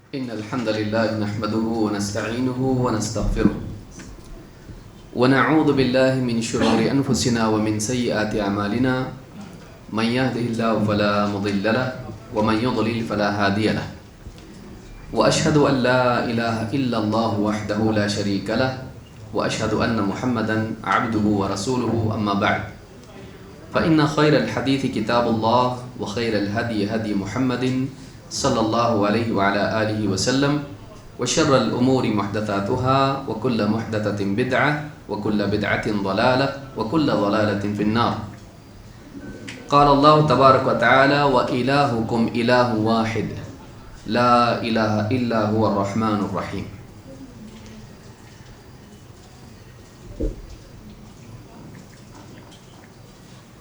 إن الحمد لله نحمده ونستعينه ونستغفره ونعوذ بالله من شرور أنفسنا ومن سيئات أعمالنا من يهده الله فلا مضل له ومن يضلل فلا هادي له وأشهد أن لا إله إلا الله وحده لا شريك له وأشهد أن محمدا عبده ورسوله أما بعد فإن خير الحديث كتاب الله وخير الهدي هدي محمد صلى الله عليه وعلى آله وسلم وشر الأمور محدثاتها وكل محدثة بدعة وكل بدعة ضلالة وكل ضلالة في النار. قال الله تبارك وتعالى وإلهكم إله واحد لا إله إلا هو الرحمن الرحيم.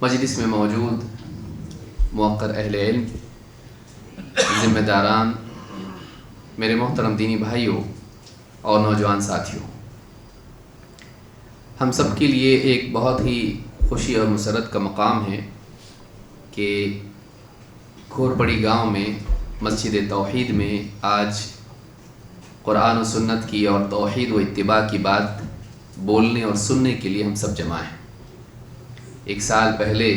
مجلس میں موجود موقر اہل علم، ذمہ داران، میرے محترم دینی بھائیوں اور نوجوان ساتھیوں، ہم سب کے لیے ایک بہت ہی خوشی اور مسرت کا مقام ہے کہ گھورپڑی گاؤں میں مسجد توحید میں آج قرآن و سنت کی اور توحید و اتباع کی بات بولنے اور سننے کے لیے ہم سب جمع ہیں۔ ایک سال پہلے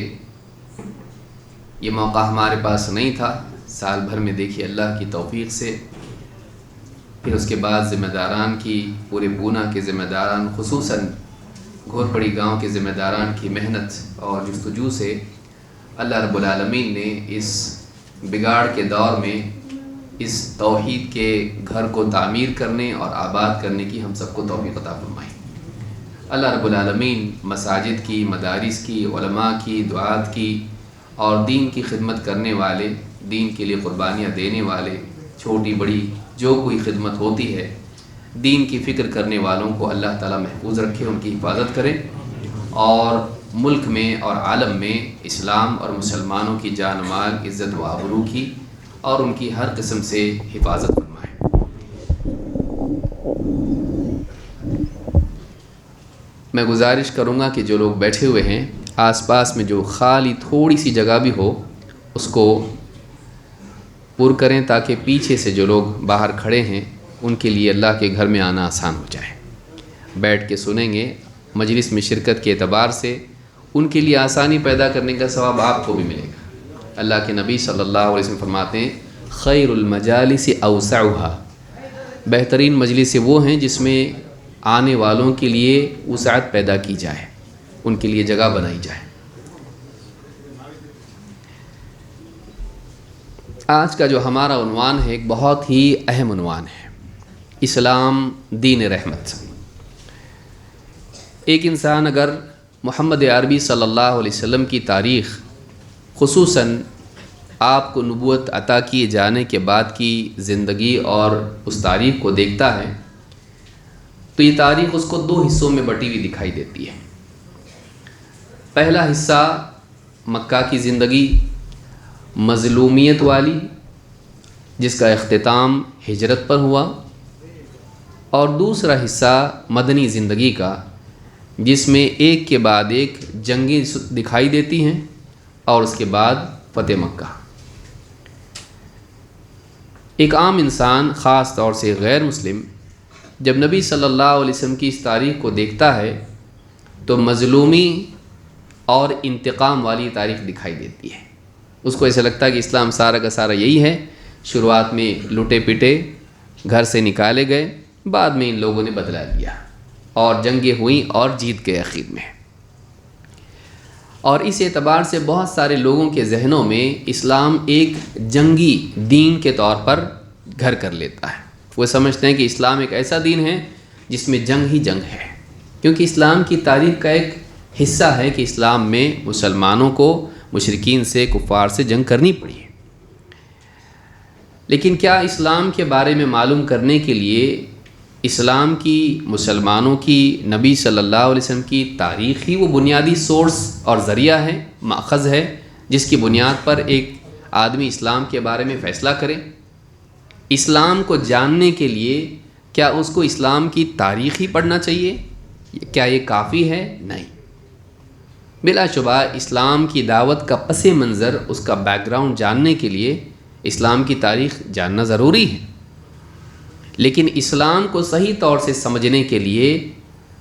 یہ موقع ہمارے پاس نہیں تھا، سال بھر میں دیکھیے اللہ کی توفیق سے، پھر اس کے بعد ذمہ داران کی، پورے پونا کے ذمہ داران، خصوصاً گھورپڑی گاؤں کے ذمہ داران کی محنت اور جستجو سے اللہ رب العالمین نے اس بگاڑ کے دور میں اس توحید کے گھر کو تعمیر کرنے اور آباد کرنے کی ہم سب کو توفیق عطا فرمائی۔ اللہ رب العالمین مساجد کی، مدارس کی، علماء کی، دعات کی اور دین کی خدمت کرنے والے، دین کے لیے قربانیاں دینے والے، چھوٹی بڑی جو کوئی خدمت ہوتی ہے، دین کی فکر کرنے والوں کو اللہ تعالیٰ محفوظ رکھے، ان کی حفاظت کرے اور ملک میں اور عالم میں اسلام اور مسلمانوں کی جان و مال، عزت و آبرو کی اور ان کی ہر قسم سے حفاظت فرمائے۔ میں گزارش کروں گا کہ جو لوگ بیٹھے ہوئے ہیں آس پاس میں جو خالی تھوڑی سی جگہ بھی ہو اس کو پر کریں تاکہ پیچھے سے جو لوگ باہر کھڑے ہیں ان کے لیے اللہ کے گھر میں آنا آسان ہو جائے۔ بیٹھ کے سنیں گے، مجلس میں شرکت کے اعتبار سے ان کے لیے آسانی پیدا کرنے کا ثواب آپ کو بھی ملے گا۔ اللہ کے نبی صلی اللہ علیہ وسلم فرماتے ہیں خیر المجالس اوسعها، بہترین مجلس وہ ہیں جس میں آنے والوں کے لیے وسعت پیدا کی جائے، ان کے لیے جگہ بنائی جائے۔ آج کا جو ہمارا عنوان ہے ایک بہت ہی اہم عنوان ہے، اسلام دین رحمت۔ ایک انسان اگر محمد عربی صلی اللہ علیہ وسلم کی تاریخ، خصوصاً آپ کو نبوت عطا کیے جانے کے بعد کی زندگی اور اس تاریخ کو دیکھتا ہے تو یہ تاریخ اس کو دو حصوں میں بٹی ہوئی دکھائی دیتی ہے۔ پہلا حصہ مکہ کی زندگی مظلومیت والی، جس کا اختتام ہجرت پر ہوا، اور دوسرا حصہ مدنی زندگی کا جس میں ایک کے بعد ایک جنگیں دکھائی دیتی ہیں اور اس کے بعد فتح مکہ۔ ایک عام انسان، خاص طور سے غیر مسلم، جب نبی صلی اللہ علیہ وسلم کی اس تاریخ کو دیکھتا ہے تو مظلومی اور انتقام والی تاریخ دکھائی دیتی ہے۔ اس کو ایسا لگتا ہے کہ اسلام سارا کا سارا یہی ہے، شروعات میں لٹے پٹے گھر سے نکالے گئے، بعد میں ان لوگوں نے بدلا لیا اور جنگیں ہوئیں اور جیت گئے آخر میں۔ اور اس اعتبار سے بہت سارے لوگوں کے ذہنوں میں اسلام ایک جنگی دین کے طور پر گھر کر لیتا ہے۔ وہ سمجھتے ہیں کہ اسلام ایک ایسا دین ہے جس میں جنگ ہی جنگ ہے، کیونکہ اسلام کی تاریخ کا ایک حصہ ہے کہ اسلام میں مسلمانوں کو مشرکین سے، کفار سے جنگ کرنی پڑی ہے۔ لیکن کیا اسلام کے بارے میں معلوم کرنے کے لیے اسلام کی، مسلمانوں کی، نبی صلی اللہ علیہ وسلم کی تاریخ ہی وہ بنیادی سورس اور ذریعہ ہے، ماخذ ہے، جس کی بنیاد پر ایک آدمی اسلام کے بارے میں فیصلہ کرے؟ اسلام کو جاننے کے لیے کیا اس کو اسلام کی تاریخ ہی پڑھنا چاہیے؟ کیا یہ کافی ہے؟ نہیں، بلا شبہ اسلام کی دعوت کا پس منظر، اس کا بیک گراؤنڈ جاننے کے لیے اسلام کی تاریخ جاننا ضروری ہے۔ لیکن اسلام کو صحیح طور سے سمجھنے کے لیے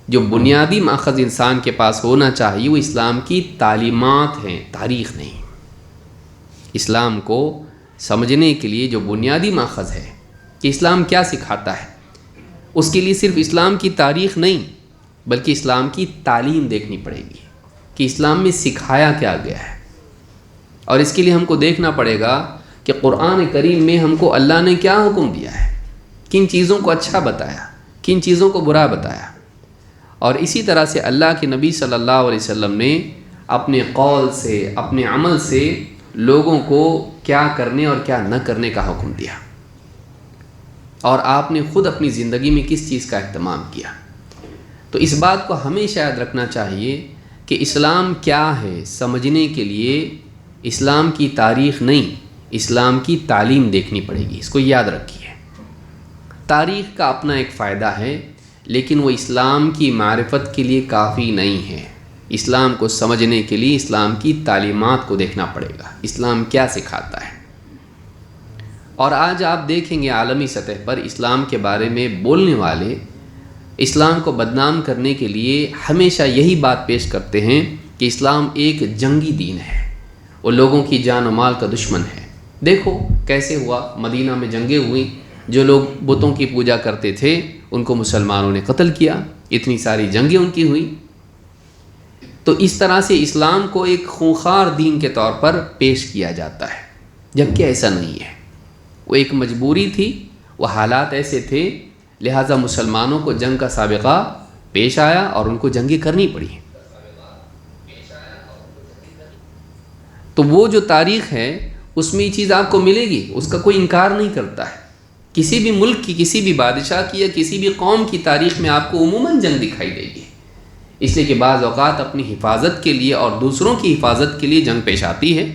جو بنیادی ماخذ انسان کے پاس ہونا چاہیے وہ اسلام کی تعلیمات ہیں، تاریخ نہیں۔ اسلام کو سمجھنے کے لیے جو بنیادی ماخذ ہے کہ اسلام کیا سکھاتا ہے، اس کے لیے صرف اسلام کی تاریخ نہیں بلکہ اسلام کی تعلیم دیکھنی پڑے گی کہ اسلام میں سکھایا کیا گیا ہے۔ اور اس کے لیے ہم کو دیکھنا پڑے گا کہ قرآن کریم میں ہم کو اللہ نے کیا حکم دیا ہے، کن چیزوں کو اچھا بتایا، کن چیزوں کو برا بتایا، اور اسی طرح سے اللہ کے نبی صلی اللہ علیہ وسلم نے اپنے قول سے، اپنے عمل سے لوگوں کو کیا کرنے اور کیا نہ کرنے کا حکم دیا، اور آپ نے خود اپنی زندگی میں کس چیز کا اہتمام کیا۔ تو اس بات کو ہمیشہ یاد رکھنا چاہیے کہ اسلام کیا ہے سمجھنے کے لیے اسلام کی تاریخ نہیں، اسلام کی تعلیم دیکھنی پڑے گی۔ اس کو یاد رکھیے، تاریخ کا اپنا ایک فائدہ ہے لیکن وہ اسلام کی معرفت کے لیے کافی نہیں ہے۔ اسلام کو سمجھنے کے لیے اسلام کی تعلیمات کو دیکھنا پڑے گا، اسلام کیا سکھاتا ہے۔ اور آج آپ دیکھیں گے عالمی سطح پر اسلام کے بارے میں بولنے والے اسلام کو بدنام کرنے کے لیے ہمیشہ یہی بات پیش کرتے ہیں کہ اسلام ایک جنگی دین ہے، وہ لوگوں کی جان و مال کا دشمن ہے۔ دیکھو کیسے ہوا، مدینہ میں جنگیں ہوئیں، جو لوگ بتوں کی پوجا کرتے تھے ان کو مسلمانوں نے قتل کیا، اتنی ساری جنگیں ان کی ہوئیں۔ تو اس طرح سے اسلام کو ایک خونخوار دین کے طور پر پیش کیا جاتا ہے، جبکہ ایسا نہیں ہے۔ وہ ایک مجبوری تھی، وہ حالات ایسے تھے، لہٰذا مسلمانوں کو جنگ کا سابقہ پیش آیا اور ان کو جنگیں کرنی پڑی۔ تو وہ جو تاریخ ہے اس میں یہ چیز آپ کو ملے گی، اس کا کوئی انکار نہیں کرتا ہے۔ کسی بھی ملک کی، کسی بھی بادشاہ کی یا کسی بھی قوم کی تاریخ میں آپ کو عموماً جنگ دکھائی دے گی، اس لیے کہ بعض اوقات اپنی حفاظت کے لیے اور دوسروں کی حفاظت کے لیے جنگ پیش آتی ہے۔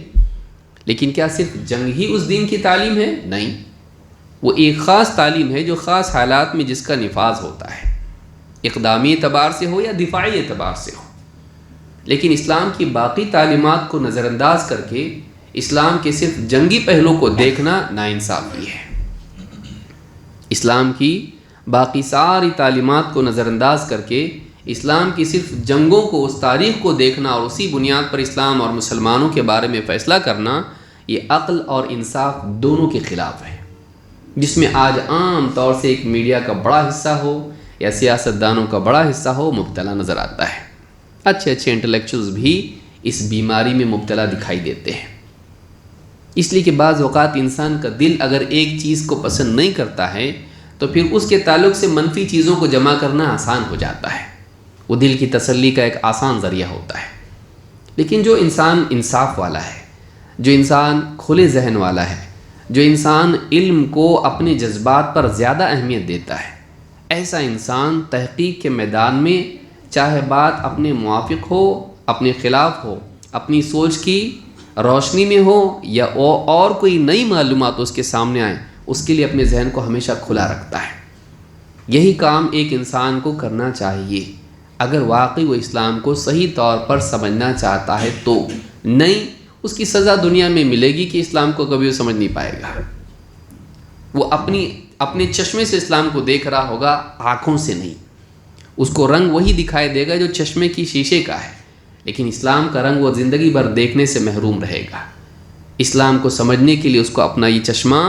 لیکن کیا صرف جنگ ہی اس دین کی تعلیم ہے؟ نہیں، وہ ایک خاص تعلیم ہے جو خاص حالات میں جس کا نفاذ ہوتا ہے، اقدامی اعتبار سے ہو یا دفاعی اعتبار سے ہو۔ لیکن اسلام کی باقی تعلیمات کو نظر انداز کر کے اسلام کے صرف جنگی پہلو کو دیکھنا ناانصافی ہے۔ اسلام کی باقی ساری تعلیمات کو نظر انداز کر کے اسلام کی صرف جنگوں کو، اس تاریخ کو دیکھنا اور اسی بنیاد پر اسلام اور مسلمانوں کے بارے میں فیصلہ کرنا، یہ عقل اور انصاف دونوں کے خلاف ہے، جس میں آج عام طور سے ایک میڈیا کا بڑا حصہ ہو یا سیاستدانوں کا بڑا حصہ ہو مبتلا نظر آتا ہے۔ اچھے انٹلیکچوئلز بھی اس بیماری میں مبتلا دکھائی دیتے ہیں، اس لیے کہ بعض اوقات انسان کا دل اگر ایک چیز کو پسند نہیں کرتا ہے تو پھر اس کے تعلق سے منفی چیزوں کو جمع کرنا آسان ہو جاتا ہے، وہ دل کی تسلی کا ایک آسان ذریعہ ہوتا ہے۔ لیکن جو انسان انصاف والا ہے، جو انسان کھلے ذہن والا ہے، جو انسان علم کو اپنے جذبات پر زیادہ اہمیت دیتا ہے، ایسا انسان تحقیق کے میدان میں چاہے بات اپنے موافق ہو، اپنے خلاف ہو، اپنی سوچ کی روشنی میں ہو یا اور کوئی نئی معلومات اس کے سامنے آئیں، اس کے لیے اپنے ذہن کو ہمیشہ کھلا رکھتا ہے۔ یہی کام ایک انسان کو کرنا چاہیے اگر واقعی وہ اسلام کو صحیح طور پر سمجھنا چاہتا ہے تو، نہیں اس کی سزا دنیا میں ملے گی کہ اسلام کو کبھی وہ سمجھ نہیں پائے گا۔ وہ اپنے چشمے سے اسلام کو دیکھ رہا ہوگا، آنکھوں سے نہیں، اس کو رنگ وہی دکھائی دے گا جو چشمے کی شیشے کا ہے، لیکن اسلام کا رنگ وہ زندگی بھر دیکھنے سے محروم رہے گا۔ اسلام کو سمجھنے کے لیے اس کو اپنا یہ چشمہ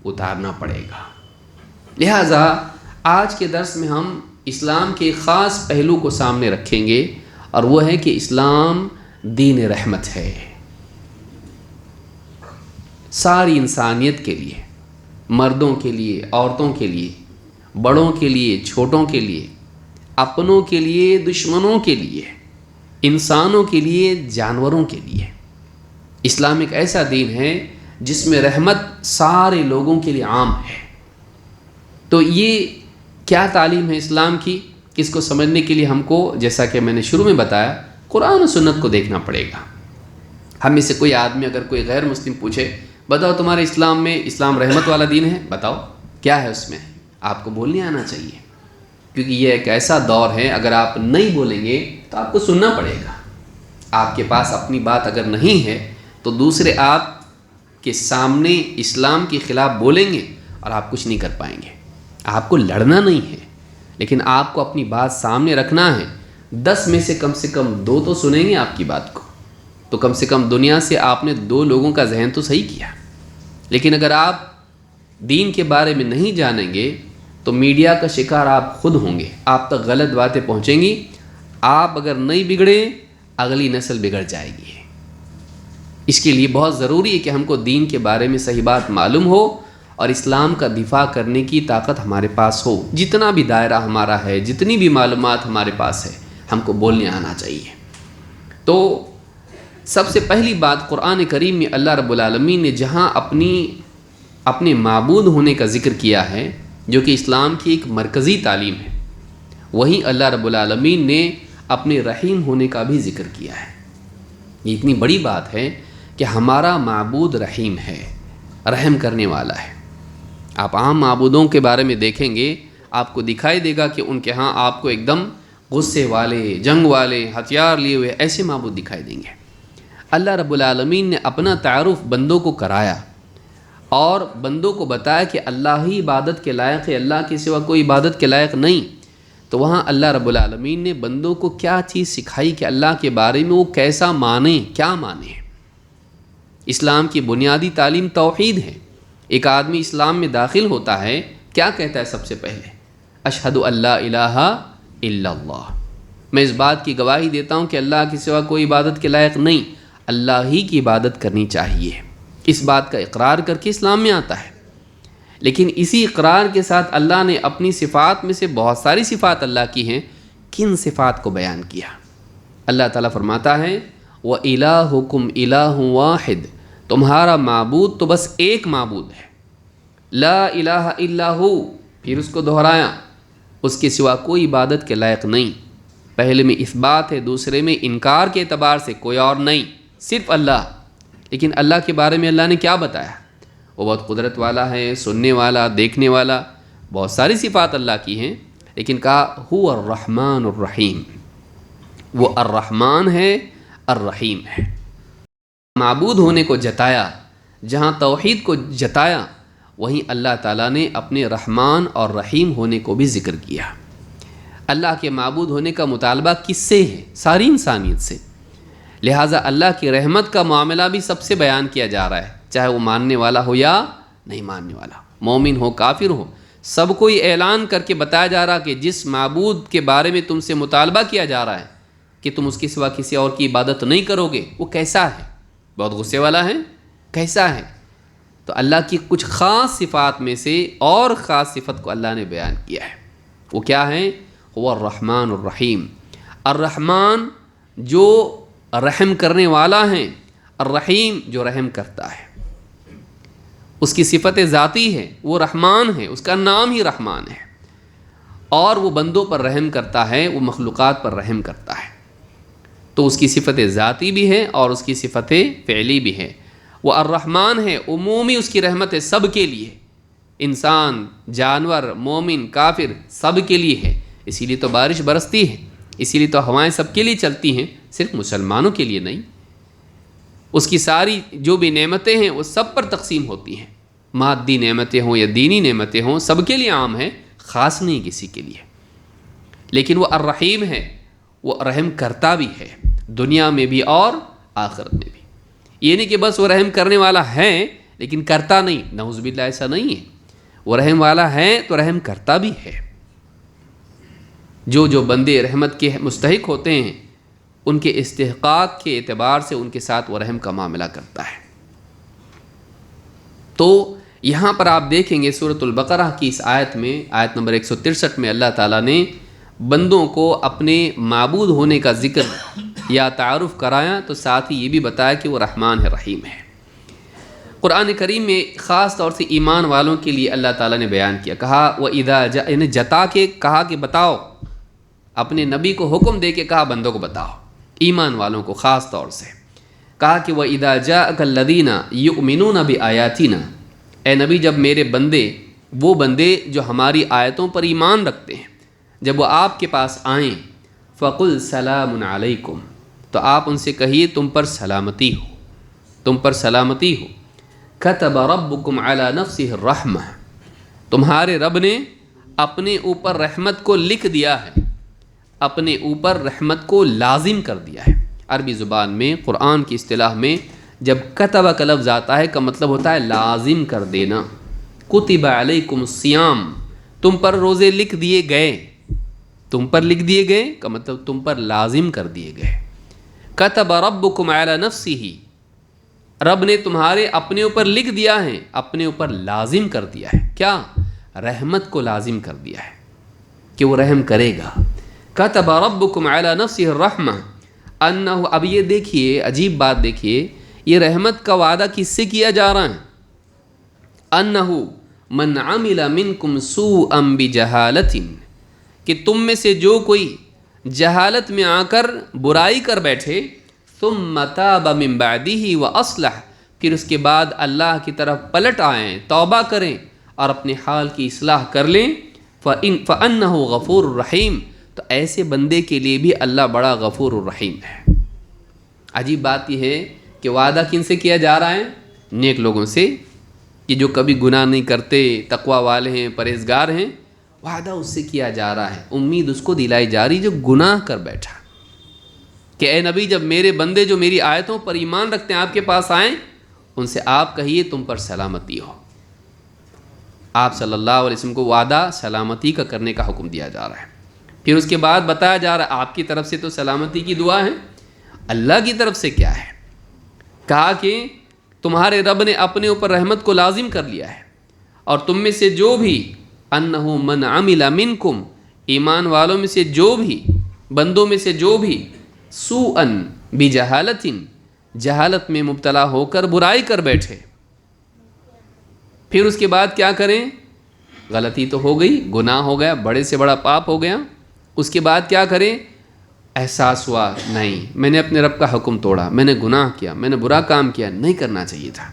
اتارنا پڑے گا۔ لہٰذا آج کے درس میں ہم اسلام کے خاص پہلو کو سامنے رکھیں گے، اور وہ ہے کہ اسلام دین رحمت ہے، ساری انسانیت کے لیے، مردوں کے لیے، عورتوں کے لیے، بڑوں کے لیے، چھوٹوں کے لیے، اپنوں کے لیے، دشمنوں کے لیے، انسانوں کے لیے، جانوروں کے لیے۔ اسلام ایک ایسا دین ہے جس میں رحمت سارے لوگوں کے لیے عام ہے۔ تو یہ کیا تعلیم ہے اسلام کی، اس کو سمجھنے کے لیے ہم کو، جیسا کہ میں نے شروع میں بتایا، قرآن و سنت کو دیکھنا پڑے گا۔ ہم میں سے کوئی آدمی اگر کوئی غیر مسلم پوچھے، بتاؤ تمہارے اسلام میں اسلام رحمت والا دین ہے، بتاؤ کیا ہے اس میں، آپ کو بولنے آنا چاہیے، کیونکہ یہ ایک ایسا دور ہے اگر آپ نہیں بولیں گے تو آپ کو سننا پڑے گا۔ آپ کے پاس اپنی بات اگر نہیں ہے تو دوسرے آپ کے سامنے اسلام کے خلاف بولیں گے اور آپ کچھ نہیں کر پائیں گے۔ آپ کو لڑنا نہیں ہے، لیکن آپ کو اپنی بات سامنے رکھنا ہے۔ 10 میں سے کم 2 تو سنیں گے آپ کی بات کو، تو کم سے کم دنیا سے آپ نے 2 لوگوں کا ذہن تو صحیح کیا۔ لیکن اگر آپ دین کے بارے میں نہیں جانیں گے تو میڈیا کا شکار آپ خود ہوں گے، آپ تک غلط باتیں پہنچیں گی۔ آپ اگر نہیں بگڑیں، اگلی نسل بگڑ جائے گی۔ اس کے لیے بہت ضروری ہے کہ ہم کو دین کے بارے میں صحیح بات معلوم ہو اور اسلام کا دفاع کرنے کی طاقت ہمارے پاس ہو۔ جتنا بھی دائرہ ہمارا ہے، جتنی بھی معلومات ہمارے پاس ہے، ہم کو بولنے آنا چاہیے۔ تو سب سے پہلی بات قرآن کریم میں اللہ رب العالمین نے جہاں اپنے معبود ہونے کا ذکر کیا ہے، جو کہ اسلام کی ایک مرکزی تعلیم ہے، وہیں اللہ رب العالمین نے اپنے رحیم ہونے کا بھی ذکر کیا ہے۔ یہ اتنی بڑی بات ہے کہ ہمارا معبود رحیم ہے، رحم کرنے والا ہے۔ آپ عام معبودوں کے بارے میں دیکھیں گے، آپ کو دکھائی دے گا کہ ان کے ہاں آپ کو ایک دم غصے والے، جنگ والے، ہتھیار لیے ہوئے ایسے معبود دکھائی دیں گے۔ اللہ رب العالمین نے اپنا تعارف بندوں کو کرایا اور بندوں کو بتایا کہ اللہ ہی عبادت کے لائق ہے، اللہ کے سوا کوئی عبادت کے لائق نہیں۔ تو وہاں اللہ رب العالمین نے بندوں کو کیا چیز سکھائی کہ اللہ کے بارے میں وہ کیسا مانیں، کیا مانیں۔ اسلام کی بنیادی تعلیم توحید ہے۔ ایک آدمی اسلام میں داخل ہوتا ہے، کیا کہتا ہے سب سے پہلے؟ اشہد ان لا الہ الا اللہ، میں اس بات کی گواہی دیتا ہوں کہ اللہ کے سوا کوئی عبادت کے لائق نہیں، اللہ ہی کی عبادت کرنی چاہیے۔ اس بات کا اقرار کر کے اسلام میں آتا ہے۔ لیکن اسی اقرار کے ساتھ اللہ نے اپنی صفات میں سے بہت ساری صفات اللہ کی ہیں، کن صفات کو بیان کیا؟ اللہ تعالیٰ فرماتا ہے وَإِلَٰهُكُمْ إِلَٰهٌ وَاحِدٌ، تمہارا معبود تو بس ایک معبود ہے، لا الہ الا ہو، پھر اس کو دہرایا، اس کے سوا کوئی عبادت کے لائق نہیں۔ پہلے میں اثبات ہے، دوسرے میں انکار کے اعتبار سے کوئی اور نہیں، صرف اللہ۔ لیکن اللہ کے بارے میں اللہ نے کیا بتایا؟ وہ بہت قدرت والا ہے، سننے والا، دیکھنے والا، بہت ساری صفات اللہ کی ہیں، لیکن کہا هو الرحمن الرحیم، وہ الرحمن ہے، الرحیم ہے۔ معبود ہونے کو جتایا، جہاں توحید کو جتایا، وہیں اللہ تعالیٰ نے اپنے رحمان اور رحیم ہونے کو بھی ذکر کیا۔ اللہ کے معبود ہونے کا مطالبہ کس سے ہے؟ ساری انسانیت سے۔ لہٰذا اللہ کی رحمت کا معاملہ بھی سب سے بیان کیا جا رہا ہے، چاہے وہ ماننے والا ہو یا نہیں ماننے والا، مومن ہو کافر ہو، سب کو یہ اعلان کر کے بتایا جا رہا کہ جس معبود کے بارے میں تم سے مطالبہ کیا جا رہا ہے کہ تم اس کے سوا کسی اور کی عبادت نہیں کرو گے، وہ کیسا ہے؟ بہت غصے والا ہے؟ کیسا ہے؟ تو اللہ کی کچھ خاص صفات میں سے اور خاص صفت کو اللہ نے بیان کیا ہے۔ وہ کیا ہے؟ وہ الرحمن الرحیم۔ الرحمن جو رحم کرنے والا ہیں، الرحیم جو رحم کرتا ہے۔ اس کی صفت ذاتی ہے، وہ رحمان ہے، اس کا نام ہی رحمان ہے، اور وہ بندوں پر رحم کرتا ہے، وہ مخلوقات پر رحم کرتا ہے۔ تو اس کی صفت ذاتی بھی ہے اور اس کی صفت فعلی بھی ہے۔ وہ الرحمن ہے، عمومی اس کی رحمت ہے، سب کے لیے، انسان، جانور، مومن، کافر، سب کے لیے ہے۔ اسی لیے تو بارش برستی ہے، اسی لیے تو ہوائیں سب کے لیے چلتی ہیں، صرف مسلمانوں کے لیے نہیں۔ اس کی ساری جو بھی نعمتیں ہیں وہ سب پر تقسیم ہوتی ہیں، مادی نعمتیں ہوں یا دینی نعمتیں ہوں، سب کے لیے عام ہے، خاص نہیں کسی کے لیے۔ لیکن وہ الرحیم ہے، وہ رحم کرتا بھی ہے، دنیا میں بھی اور آخرت میں بھی۔ یہ نہیں کہ بس وہ رحم کرنے والا ہے لیکن کرتا نہیں، نعوذ باللہ، ایسا نہیں ہے۔ وہ رحم والا ہے تو رحم کرتا بھی ہے۔ جو بندے رحمت کے مستحق ہوتے ہیں، ان کے استحقاق کے اعتبار سے ان کے ساتھ وہ رحم کا معاملہ کرتا ہے۔ تو یہاں پر آپ دیکھیں گے سورۃ البقرہ کی اس آیت میں، آیت نمبر 163 میں اللہ تعالیٰ نے بندوں کو اپنے معبود ہونے کا ذکر یا تعارف کرایا، تو ساتھ ہی یہ بھی بتایا کہ وہ رحمان ہے، رحیم ہے۔ قرآن کریم میں خاص طور سے ایمان والوں کے لیے اللہ تعالیٰ نے بیان کیا، کہا وَإِذَا جَاءَ، یعنی جتا کے کہا کہ بتاؤ، اپنے نبی کو حکم دے کے کہا بندوں کو بتاؤ، ایمان والوں کو خاص طور سے کہا کہ وَإِذَا جَاءَكَ الَّذِينَ يُؤْمِنُونَ بِآيَاتِنَا، اے نبی جب میرے بندے، وہ بندے جو ہماری آیتوں پر ایمان رکھتے ہیں، جب وہ آپ کے پاس آئیں، فَقُلْ سَلَامٌ عَلَيْكُمْ، تو آپ ان سے کہیے تم پر سلامتی ہو، تم پر سلامتی ہو۔ كَتَبَ رَبُّكُمْ عَلَى نَفْسِهِ الرَّحْمَةَ، تمہارے رب نے اپنے اوپر رحمت کو لکھ دیا ہے، اپنے اوپر رحمت کو لازم کر دیا ہے۔ عربی زبان میں، قرآن کی اصطلاح میں جب کتب کا لفظ آتا ہے کا مطلب ہوتا ہے لازم کر دینا۔ کتب علیکم الصیام، تم پر روزے لکھ دیے گئے، تم پر لکھ دیے گئے کا مطلب تم پر لازم کر دیے گئے۔ کتب ربکم علی نفسہ، رب نے تمہارے اپنے اوپر لکھ دیا ہے، اپنے اوپر لازم کر دیا ہے۔ کیا؟ رحمت کو لازم کر دیا ہے کہ وہ رحم کرے گا۔ کتب ربکم علی نفسہ الرحمہ انہ، اب یہ دیکھیے عجیب بات، دیکھیے یہ رحمت کا وعدہ کس سے کیا جا رہا ہے؟ انہ من عمل منکم سوءا بجہالۃ، کہ تم میں سے جو کوئی جہالت میں آ کر برائی کر بیٹھے، ثم تاب من بعدہ واصلح، پھر اس کے بعد اللہ کی طرف پلٹ آئیں، توبہ کریں اور اپنے حال کی اصلاح کر لیں، فَإِنَّهُ غفور الرحیم، تو ایسے بندے کے لیے بھی اللہ بڑا غفور الرحیم ہے۔ عجیب بات یہ ہے کہ وعدہ کن سے کیا جا رہا ہے؟ نیک لوگوں سے، کہ جو کبھی گناہ نہیں کرتے، تقوی والے ہیں، پرہیزگار ہیں، وعدہ اس سے کیا جا رہا ہے، امید اس کو دلائی جا رہی جو گناہ کر بیٹھا، کہ اے نبی جب میرے بندے جو میری آیتوں پر ایمان رکھتے ہیں آپ کے پاس آئیں، ان سے آپ کہیے تم پر سلامتی ہو۔ آپ صلی اللہ علیہ وسلم کو وعدہ سلامتی کا کرنے کا حکم دیا جا رہا ہے۔ پھر اس کے بعد بتایا جا رہا ہے آپ کی طرف سے تو سلامتی کی دعا ہے، اللہ کی طرف سے کیا ہے؟ کہا کہ تمہارے رب نے اپنے اوپر رحمت کو لازم کر لیا ہے، اور تم میں سے جو بھی، انہ من عمل منکم، ایمان والوں میں سے جو بھی، بندوں میں سے جو بھی، سوءا بجہالۃ، جہالت میں مبتلا ہو کر برائی کر بیٹھے، پھر اس کے بعد کیا کریں؟ غلطی تو ہو گئی، گناہ ہو گیا، بڑے سے بڑا پاپ ہو گیا، اس کے بعد کیا کریں؟ احساس ہوا نہیں میں نے اپنے رب کا حکم توڑا، میں نے گناہ کیا، میں نے برا کام کیا، نہیں کرنا چاہیے تھا،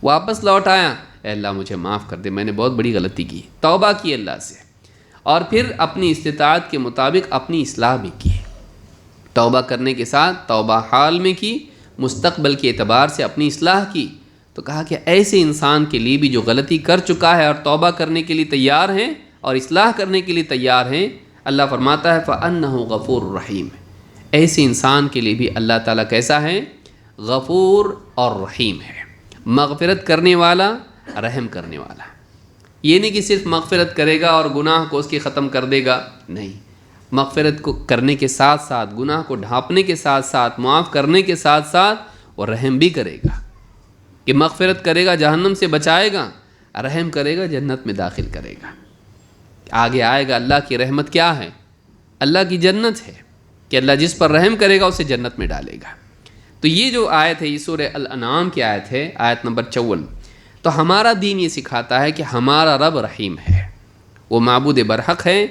واپس لوٹ آیا، اے اللہ مجھے معاف کر دے، میں نے بہت بڑی غلطی کی، توبہ کی اللہ سے، اور پھر اپنی استطاعت کے مطابق اپنی اصلاح بھی کی، توبہ کرنے کے ساتھ توبہ حال میں کی، مستقبل کے اعتبار سے اپنی اصلاح کی۔ تو کہا کہ ایسے انسان کے لیے بھی جو غلطی کر چکا ہے اور توبہ کرنے کے لیے تیار ہیں اور اصلاح کرنے کے لیے تیار ہیں، اللہ فرماتا ہے فَأَنَّهُ غَفُورٌ رَحِيمٌ، ایسے انسان کے لیے بھی اللہ تعالیٰ کیسا ہے؟ غفور اور رحیم ہے، مغفرت کرنے والا، رحم کرنے والا۔ یہ نہیں کہ صرف مغفرت کرے گا اور گناہ کو اس کی ختم کر دے گا، نہیں، مغفرت کو کرنے کے ساتھ ساتھ، گناہ کو ڈھانپنے کے ساتھ ساتھ، معاف کرنے کے ساتھ ساتھ وہ رحم بھی کرے گا، کہ مغفرت کرے گا جہنم سے بچائے گا، رحم کرے گا جنت میں داخل کرے گا۔ آگے آئے گا اللہ کی رحمت کیا ہے؟ اللہ کی جنت ہے، کہ اللہ جس پر رحم کرے گا اسے جنت میں ڈالے گا۔ تو یہ جو آیت ہے، یہ سورہ الانعام کی آیت ہے، آیت نمبر 54۔ تو ہمارا دین یہ سکھاتا ہے کہ ہمارا رب رحیم ہے، وہ معبود برحق ہے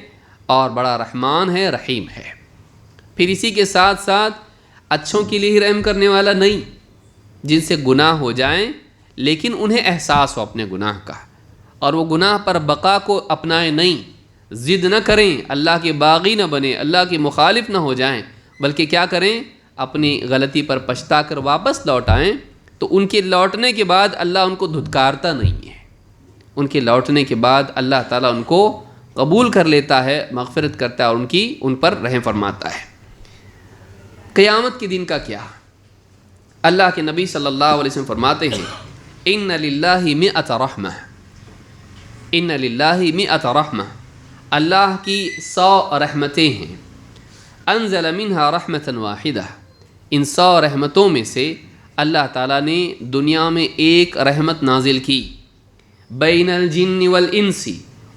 اور بڑا رحمان ہے، رحیم ہے۔ پھر اسی کے ساتھ ساتھ اچھوں کے لیے ہی رحم کرنے والا نہیں، جن سے گناہ ہو جائیں لیکن انہیں احساس ہو اپنے گناہ کا، اور وہ گناہ پر بقا کو اپنائیں نہیں، ضد نہ کریں، اللہ کے باغی نہ بنیں، اللہ کے مخالف نہ ہو جائیں، بلکہ کیا کریں؟ اپنی غلطی پر پچھتا کر واپس لوٹ آئیں۔ تو ان کے لوٹنے کے بعد اللہ ان کو دھتکارتا نہیں ہے، ان کے لوٹنے کے بعد اللہ تعالیٰ ان کو قبول کر لیتا ہے، مغفرت کرتا ہے اور ان پر رحم فرماتا ہے۔ قیامت کے دن کا کیا؟ اللہ کے نبی صلی اللہ علیہ وسلم فرماتے ہیں ان للہ مئۃ رحمہ، ان للہ مئۃ رحمہ، اللہ کی 100 رحمتیں ہیں، انزل منہا رحمۃ واحدہ، ان 100 رحمتوں میں سے اللہ تعالیٰ نے دنیا میں ایک رحمت نازل کی، بین الجن والانس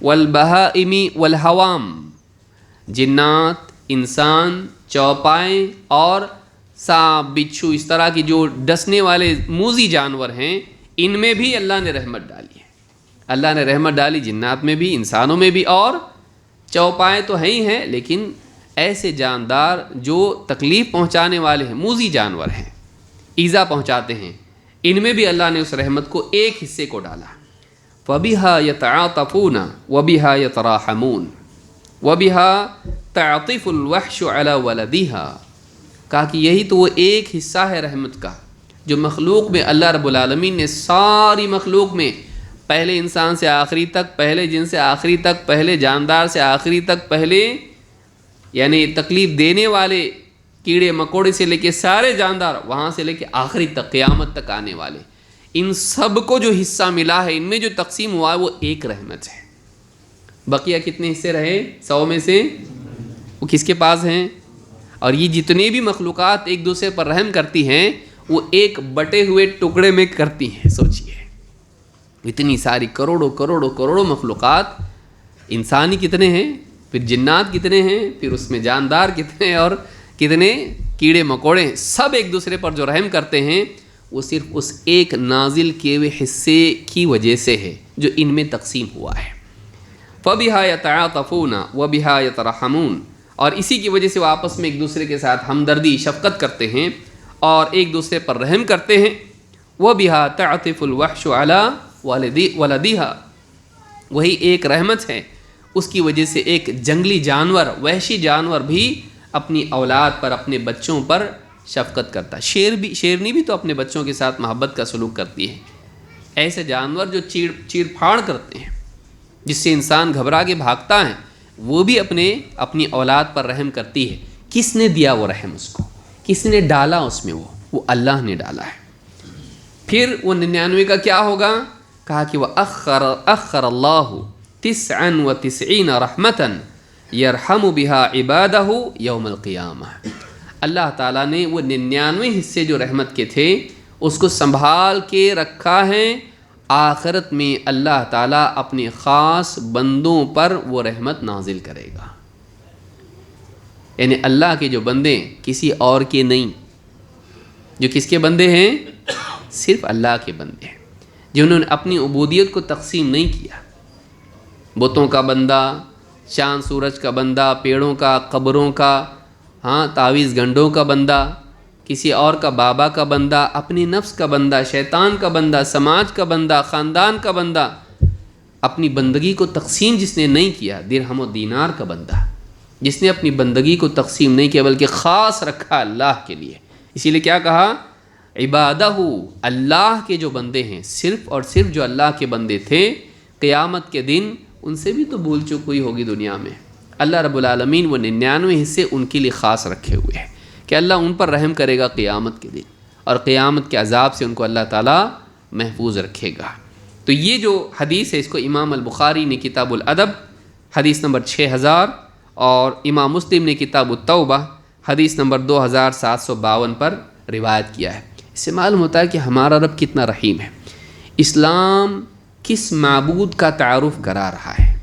والبہائم والحوام، جنات، انسان، چوپائے اور سانپ، بچھو، اس طرح کی جو ڈسنے والے موذی جانور ہیں، ان میں بھی اللہ نے رحمت ڈالی ہے۔ اللہ نے رحمت ڈالی جنات میں بھی، انسانوں میں بھی، اور چوپائے تو ہیں ہی ہیں، لیکن ایسے جاندار جو تکلیف پہنچانے والے ہیں، موذی جانور ہیں، ایذا پہنچاتے ہیں، ان میں بھی اللہ نے اس رحمت کو ایک حصے کو ڈالا۔ وَبِهَا يَتَعَاطَفُونَ وَبِهَا يَتَرَاحَمُونَ وَبِهَا تَعْطِفُ الْوَحْشُ عَلَى وَلَدِهَا، کہا کہ یہی تو وہ ایک حصہ ہے رحمت کا جو مخلوق میں اللہ رب العالمین نے ساری مخلوق میں پہلے انسان سے آخری تک، پہلے جن سے آخری تک، پہلے جاندار سے آخری تک، پہلے یعنی تکلیف دینے والے کیڑے مکوڑے سے لے کے سارے جاندار، وہاں سے لے کے آخری تک قیامت تک آنے والے، ان سب کو جو حصہ ملا ہے، ان میں جو تقسیم ہوا ہے وہ ایک رحمت ہے۔ بقیہ کتنے حصے رہے 100 میں سے؟ وہ کس کے پاس ہیں؟ اور یہ جتنے بھی مخلوقات ایک دوسرے پر رحم کرتی ہیں وہ ایک بٹے ہوئے ٹکڑے میں کرتی ہیں۔ سوچئے اتنی ساری کروڑوں کروڑوں کروڑوں مخلوقات، انسانی کتنے ہیں، پھر جنات کتنے ہیں، پھر اس میں جاندار کتنے ہیں، اور کتنے کیڑے مکوڑے، سب ایک دوسرے پر جو رحم کرتے ہیں وہ صرف اس ایک نازل کیے ہوئے حصے کی وجہ سے ہے جو ان میں تقسیم ہوا ہے۔ فَبِهَا يَتَعَاطَفُونَ وَبِهَا يَتَرَحَمُونَ، اور اسی کی وجہ سے وہ آپس میں ایک دوسرے کے ساتھ ہمدردی شفقت کرتے ہیں اور ایک دوسرے پر رحم کرتے ہیں۔ وَبِهَا تَعْطِفُ الْوَحْشُ عَلَى وَلَدِهَا، وہی ایک رحمت ہے، اس کی وجہ سے ایک جنگلی جانور، وحشی جانور بھی اپنی اولاد پر، اپنے بچوں پر شفقت کرتا ہے۔ شیرنی بھی تو اپنے بچوں کے ساتھ محبت کا سلوک کرتی ہے۔ ایسے جانور جو چیڑ پھاڑ کرتے ہیں، جس سے انسان گھبرا کے بھاگتا ہے، وہ بھی اپنی اولاد پر رحم کرتی ہے۔ کس نے دیا وہ رحم اس کو؟ کس نے ڈالا اس میں؟ وہ اللہ نے ڈالا ہے۔ پھر وہ 99 کا کیا ہوگا؟ کہا کہ وہ اخر اللہ 99 رحمتاً یرحم بها عبادہ یوم القیامہ، اللہ تعالیٰ نے وہ 99 حصے جو رحمت کے تھے اس کو سنبھال کے رکھا ہے، آخرت میں اللہ تعالیٰ اپنے خاص بندوں پر وہ رحمت نازل کرے گا۔ یعنی اللہ کے جو بندے کسی اور کے نہیں، جو کس کے بندے ہیں؟ صرف اللہ کے بندے ہیں، جنہوں نے اپنی عبودیت کو تقسیم نہیں کیا۔ بتوں کا بندہ، چاند سورج کا بندہ، پیڑوں کا، قبروں کا، تعویذ گنڈوں کا بندہ، کسی اور کا بابا کا بندہ، اپنی نفس کا بندہ، شیطان کا بندہ، سماج کا بندہ، خاندان کا بندہ، اپنی بندگی کو تقسیم جس نے نہیں کیا، درہم و دینار کا بندہ، جس نے اپنی بندگی کو تقسیم نہیں کیا بلکہ خاص رکھا اللہ کے لیے۔ اسی لیے کیا کہا؟ عبادہ، اللہ کے جو بندے ہیں، صرف اور صرف جو اللہ کے بندے تھے، قیامت کے دن ان سے بھی تو بھول چک ہوئی ہوگی دنیا میں، اللہ رب العالمین وہ 99 حصے ان کے لیے خاص رکھے ہوئے ہیں کہ اللہ ان پر رحم کرے گا قیامت کے دن، اور قیامت کے عذاب سے ان کو اللہ تعالیٰ محفوظ رکھے گا۔ تو یہ جو حدیث ہے اس کو امام البخاری نے کتاب الادب حدیث نمبر 6000 اور امام مسلم نے کتاب التوبہ حدیث نمبر 2752 پر روایت کیا ہے۔ اس سے معلوم ہوتا ہے کہ ہمارا رب کتنا رحیم ہے۔ اسلام کس معبود کا تعارف کرا رہا ہے،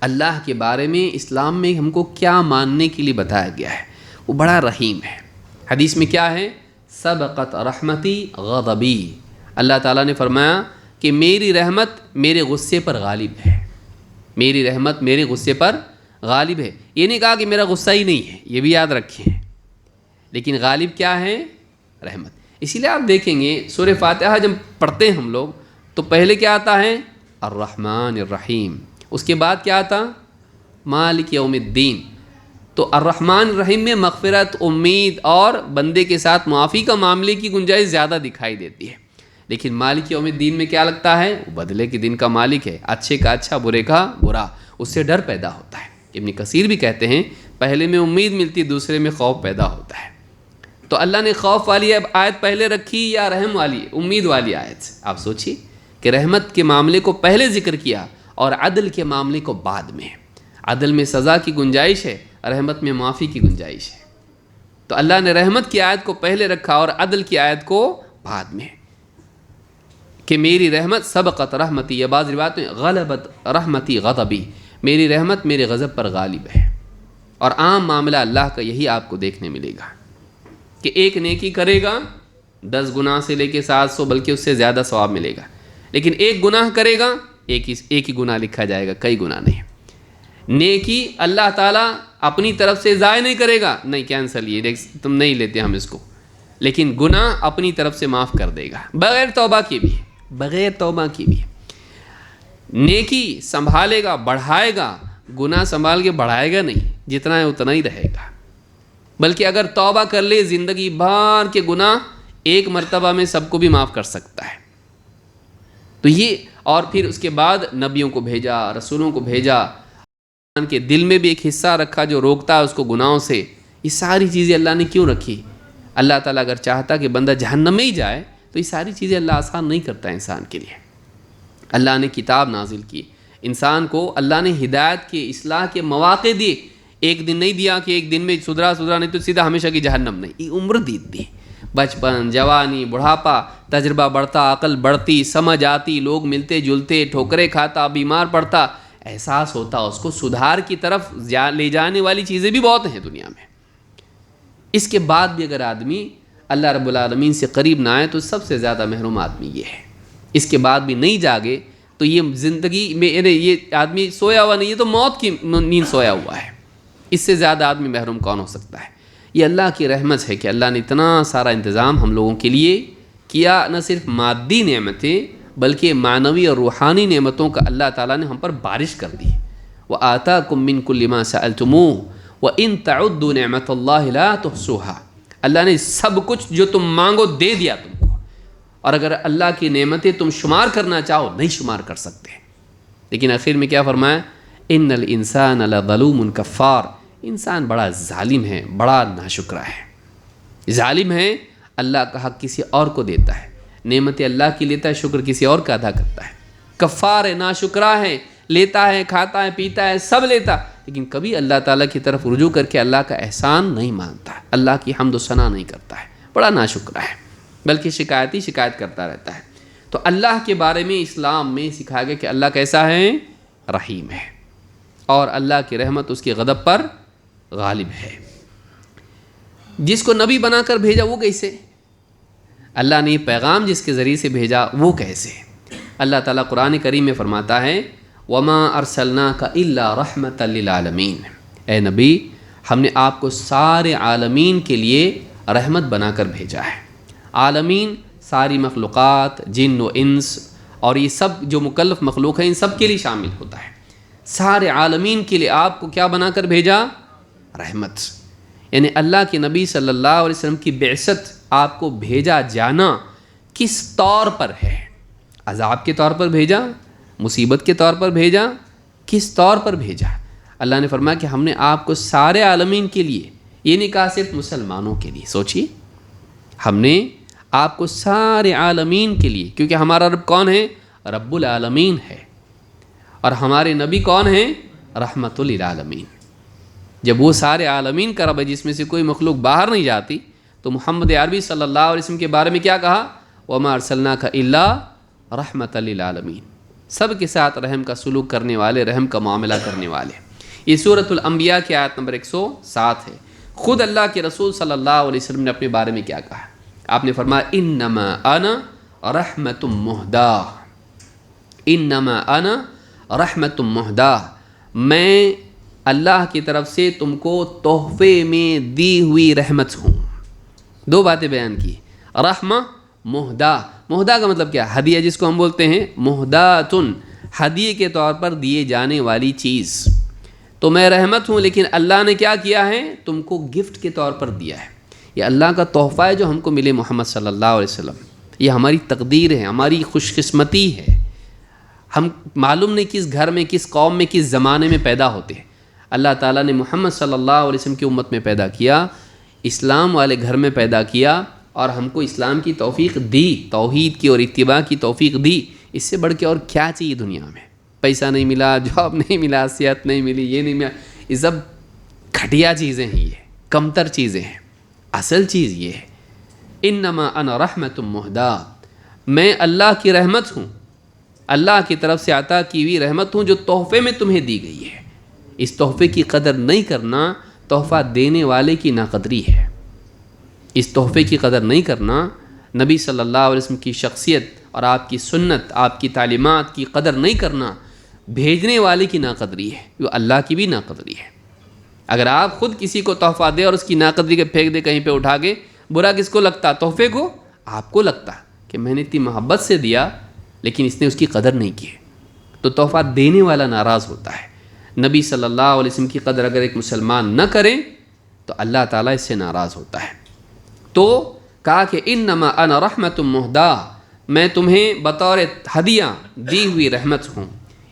اللہ کے بارے میں اسلام میں ہم کو کیا ماننے کے لیے بتایا گیا ہے، وہ بڑا رحیم ہے۔ حدیث میں کیا ہے؟ سبقت رحمتی غضبی، اللہ تعالیٰ نے فرمایا کہ میری رحمت میرے غصے پر غالب ہے، میری رحمت میرے غصے پر غالب ہے۔ یہ نہیں کہا کہ میرا غصہ ہی نہیں ہے، یہ بھی یاد رکھیں، لیکن غالب کیا ہے؟ رحمت۔ اسی لیے آپ دیکھیں گے سورہ فاتحہ جب پڑھتے ہیں ہم لوگ تو پہلے کیا آتا ہے؟ الرحمن الرحیم، اس کے بعد کیا آتا؟ مالک یوم الدین۔ تو الرحمن الرحیم میں مغفرت، امید اور بندے کے ساتھ معافی کا معاملے کی گنجائش زیادہ دکھائی دیتی ہے، لیکن مالک یوم الدین میں کیا لگتا ہے؟ وہ بدلے کے دن کا مالک ہے، اچھے کا اچھا، برے کا برا، اس سے ڈر پیدا ہوتا ہے۔ ابن کثیر بھی کہتے ہیں پہلے میں امید ملتی، دوسرے میں خوف پیدا ہوتا ہے۔ تو اللہ نے خوف والی آیت پہلے رکھی یا رحم والی، امید والی آیت؟ آپ سوچیے کہ رحمت کے معاملے کو پہلے ذکر کیا اور عدل کے معاملے کو بعد میں۔ عدل میں سزا کی گنجائش ہے، رحمت میں معافی کی گنجائش ہے۔ تو اللہ نے رحمت کی آیت کو پہلے رکھا اور عدل کی آیت کو بعد میں، کہ میری رحمت سبقت رحمتی، یا بعض روایت میں غلبت رحمتی غضبی، میری رحمت میرے غضب پر غالب ہے۔ اور عام معاملہ اللہ کا یہی آپ کو دیکھنے ملے گا کہ ایک نیکی کرے گا 10 گناہ سے لے کے 700 بلکہ اس سے زیادہ ثواب ملے گا، لیکن ایک گناہ کرے گا ایک ہی گناہ لکھا جائے گا، کئی گناہ نہیں۔ نیکی اللہ تعالیٰ اپنی طرف سے ضائع نہیں کرے گا، نہیں کینسل، یہ تم نہیں لیتے ہم اس کو، لیکن گناہ اپنی طرف سے معاف کر دے گا، بغیر توبہ کی بھی، بغیر توبہ کی بھی۔ نیکی سنبھالے گا، بڑھائے گا، گناہ سنبھال کے بڑھائے گا نہیں، جتنا ہے اتنا ہی رہے گا، بلکہ اگر توبہ کر لے زندگی بھر کے گناہ ایک مرتبہ میں سب کو بھی معاف کر سکتا ہے۔ تو یہ اور پھر اس کے بعد نبیوں کو بھیجا، رسولوں کو بھیجا، انسان کے دل میں بھی ایک حصہ رکھا جو روکتا ہے اس کو گناہوں سے. یہ ساری چیزیں اللہ نے کیوں رکھی؟ اللہ تعالیٰ اگر چاہتا کہ بندہ جہنم میں ہی جائے تو یہ ساری چیزیں اللہ آسان نہیں کرتا انسان کے لیے. اللہ نے کتاب نازل کی، انسان کو اللہ نے ہدایت کے، اصلاح کے مواقع دیے. ایک دن نہیں دیا کہ ایک دن میں سدھرا نہیں تو سیدھا ہمیشہ کی جہنم نہیں. یہ عمر دی، بچپن، جوانی، بڑھاپا، تجربہ بڑھتا، عقل بڑھتی، سمجھ آتی، لوگ ملتے جلتے، ٹھوکریں کھاتا، بیمار پڑتا، احساس ہوتا اس کو سدھار کی طرف لے جانے والی چیزیں بھی بہت ہیں دنیا میں. اس کے بعد بھی اگر آدمی اللہ رب العالمین سے قریب نہ آئے تو سب سے زیادہ محروم آدمی یہ ہے. اس کے بعد بھی نہیں جاگے تو یہ زندگی میں یہ آدمی سویا ہوا نہیں، یہ تو موت کی نیند سویا ہوا ہے. اس سے زیادہ آدمی محروم کون ہو سکتا ہے؟ یہ اللہ کی رحمت ہے کہ اللہ نے اتنا سارا انتظام ہم لوگوں کے لیے کیا. نہ صرف مادی نعمتیں بلکہ معنوی اور روحانی نعمتوں کا اللہ تعالیٰ نے ہم پر بارش کر دی. وَآتَاكُم مِّن كُلِّ مَا سَأَلْتُمُوهُ وَإِن تَعُدُّوا نِعْمَتَ اللَّهِ لَا تُحْصُوهَا. اللہ نے سب کچھ جو تم مانگو دے دیا تم کو، اور اگر اللہ کی نعمتیں تم شمار کرنا چاہو نہیں شمار کر سکتے. لیکن آخر میں کیا فرمایا؟ إِنَّ الْإِنسَانَ لَظَلُومٌ كَفَّارٌ. انسان بڑا ظالم ہے، بڑا ناشکرا ہے. ظالم ہے، اللہ کا حق کسی اور کو دیتا ہے، نعمت اللہ کی لیتا ہے، شکر کسی اور کا ادا کرتا ہے. کفار ہے، ناشکرا ہے، لیتا ہے، کھاتا ہے، پیتا ہے، سب لیتا، لیکن کبھی اللہ تعالیٰ کی طرف رجوع کر کے اللہ کا احسان نہیں مانتا، اللہ کی حمد و ثنا نہیں کرتا ہے، بڑا ناشکرا ہے، بلکہ شکایت کرتا رہتا ہے. تو اللہ کے بارے میں اسلام میں سکھایا گیا کہ اللہ کیسا ہے؟ رحیم ہے، اور اللہ کی رحمت اس کے غضب پر غالب ہے. جس کو نبی بنا کر بھیجا وہ کیسے؟ اللہ نے یہ پیغام جس کے ذریعے سے بھیجا وہ کیسے؟ اللہ تعالیٰ قرآن کریم میں فرماتا ہے وَمَا أَرْسَلْنَاكَ إِلَّا رَحْمَةً لِّلْعَالَمِينَ. اے نبی، ہم نے آپ کو سارے عالمین کے لیے رحمت بنا کر بھیجا ہے. عالمین ساری مخلوقات، جن و انس، اور یہ سب جو مکلف مخلوق ہیں ان سب کے لیے شامل ہوتا ہے. سارے عالمین کے لیے آپ کو کیا بنا کر بھیجا؟ رحمت. یعنی اللہ کے نبی صلی اللہ علیہ وسلم کی بعثت، آپ کو بھیجا جانا کس طور پر ہے؟ عذاب کے طور پر بھیجا؟ مصیبت کے طور پر بھیجا؟ کس طور پر بھیجا؟ اللہ نے فرمایا کہ ہم نے آپ کو سارے عالمین کے لیے، یہ نہیں کہا صرف مسلمانوں کے لیے. سوچیے، ہم نے آپ کو سارے عالمین کے لیے، کیونکہ ہمارا رب کون ہے؟ رب العالمین ہے، اور ہمارے نبی کون ہیں؟ رحمت للعالمین. جب وہ سارے عالمین کا رب ہے جس میں سے کوئی مخلوق باہر نہیں جاتی، تو محمد عربی صلی اللہ علیہ وسلم کے بارے میں کیا کہا؟ وَمَا أَرْسَلْنَاكَ إِلَّا رَحْمَةً لِّلْعَالَمِينَ. سب کے ساتھ رحم کا سلوک کرنے والے، رحم کا معاملہ کرنے والے. یہ سورۃ الانبیاء کی آیت نمبر 107 ہے. خود اللہ کے رسول صلی اللہ علیہ وسلم نے اپنے بارے میں کیا کہا؟ آپ نے فرمایا انما انا رحمت مہدا. انما انا رحمت مہدا. میں اللہ کی طرف سے تم کو تحفے میں دی ہوئی رحمت ہوں. دو باتیں بیان کی، رحمہ، مہدا. مہدا کا مطلب کیا؟ ہدیہ، جس کو ہم بولتے ہیں مہداتن، ہدیے کے طور پر دیے جانے والی چیز. تو میں رحمت ہوں، لیکن اللہ نے کیا کیا ہے؟ تم کو گفٹ کے طور پر دیا ہے. یہ اللہ کا تحفہ ہے جو ہم کو ملے محمد صلی اللہ علیہ وسلم. یہ ہماری تقدیر ہے، ہماری خوش قسمتی ہے. ہم معلوم نہیں کس گھر میں، کس قوم میں، کس زمانے میں پیدا ہوتے ہیں. اللہ تعالیٰ نے محمد صلی اللہ علیہ وسلم کی امت میں پیدا کیا، اسلام والے گھر میں پیدا کیا، اور ہم کو اسلام کی توفیق دی، توحید کی اور اتباع کی توفیق دی. اس سے بڑھ کے اور کیا چاہیے دنیا میں؟ پیسہ نہیں ملا، جاب نہیں ملا، صحت نہیں ملی، یہ نہیں ملا، یہ سب گھٹیا چیزیں ہیں، یہ کمتر چیزیں ہیں. اصل چیز یہ ہے انما انا رحمت مہدا. میں اللہ کی رحمت ہوں، اللہ کی طرف سے عطا کی ہوئی رحمت ہوں جو تحفے میں تمہیں دی گئی ہے. اس تحفے کی قدر نہیں کرنا تحفہ دینے والے کی ناقدری ہے. اس تحفے کی قدر نہیں کرنا، نبی صلی اللہ علیہ وسلم کی شخصیت اور آپ کی سنت، آپ کی تعلیمات کی قدر نہیں کرنا بھیجنے والے کی ناقدری ہے، جو اللہ کی بھی ناقدری ہے. اگر آپ خود کسی کو تحفہ دے اور اس کی ناقدری کے پھینک دے کہیں پہ اٹھا کے، برا کس کو لگتا؟ تحفے کو. آپ کو لگتا کہ میں نے اتنی محبت سے دیا لیکن اس نے اس کی قدر نہیں کی. تو تحفہ دینے والا ناراض ہوتا ہے. نبی صلی اللہ علیہ وسلم کی قدر اگر ایک مسلمان نہ کرے تو اللہ تعالیٰ اس سے ناراض ہوتا ہے. تو کہا کہ انما انا رحمت مہدا، میں تمہیں بطور ہدیہ دی ہوئی رحمت ہوں۔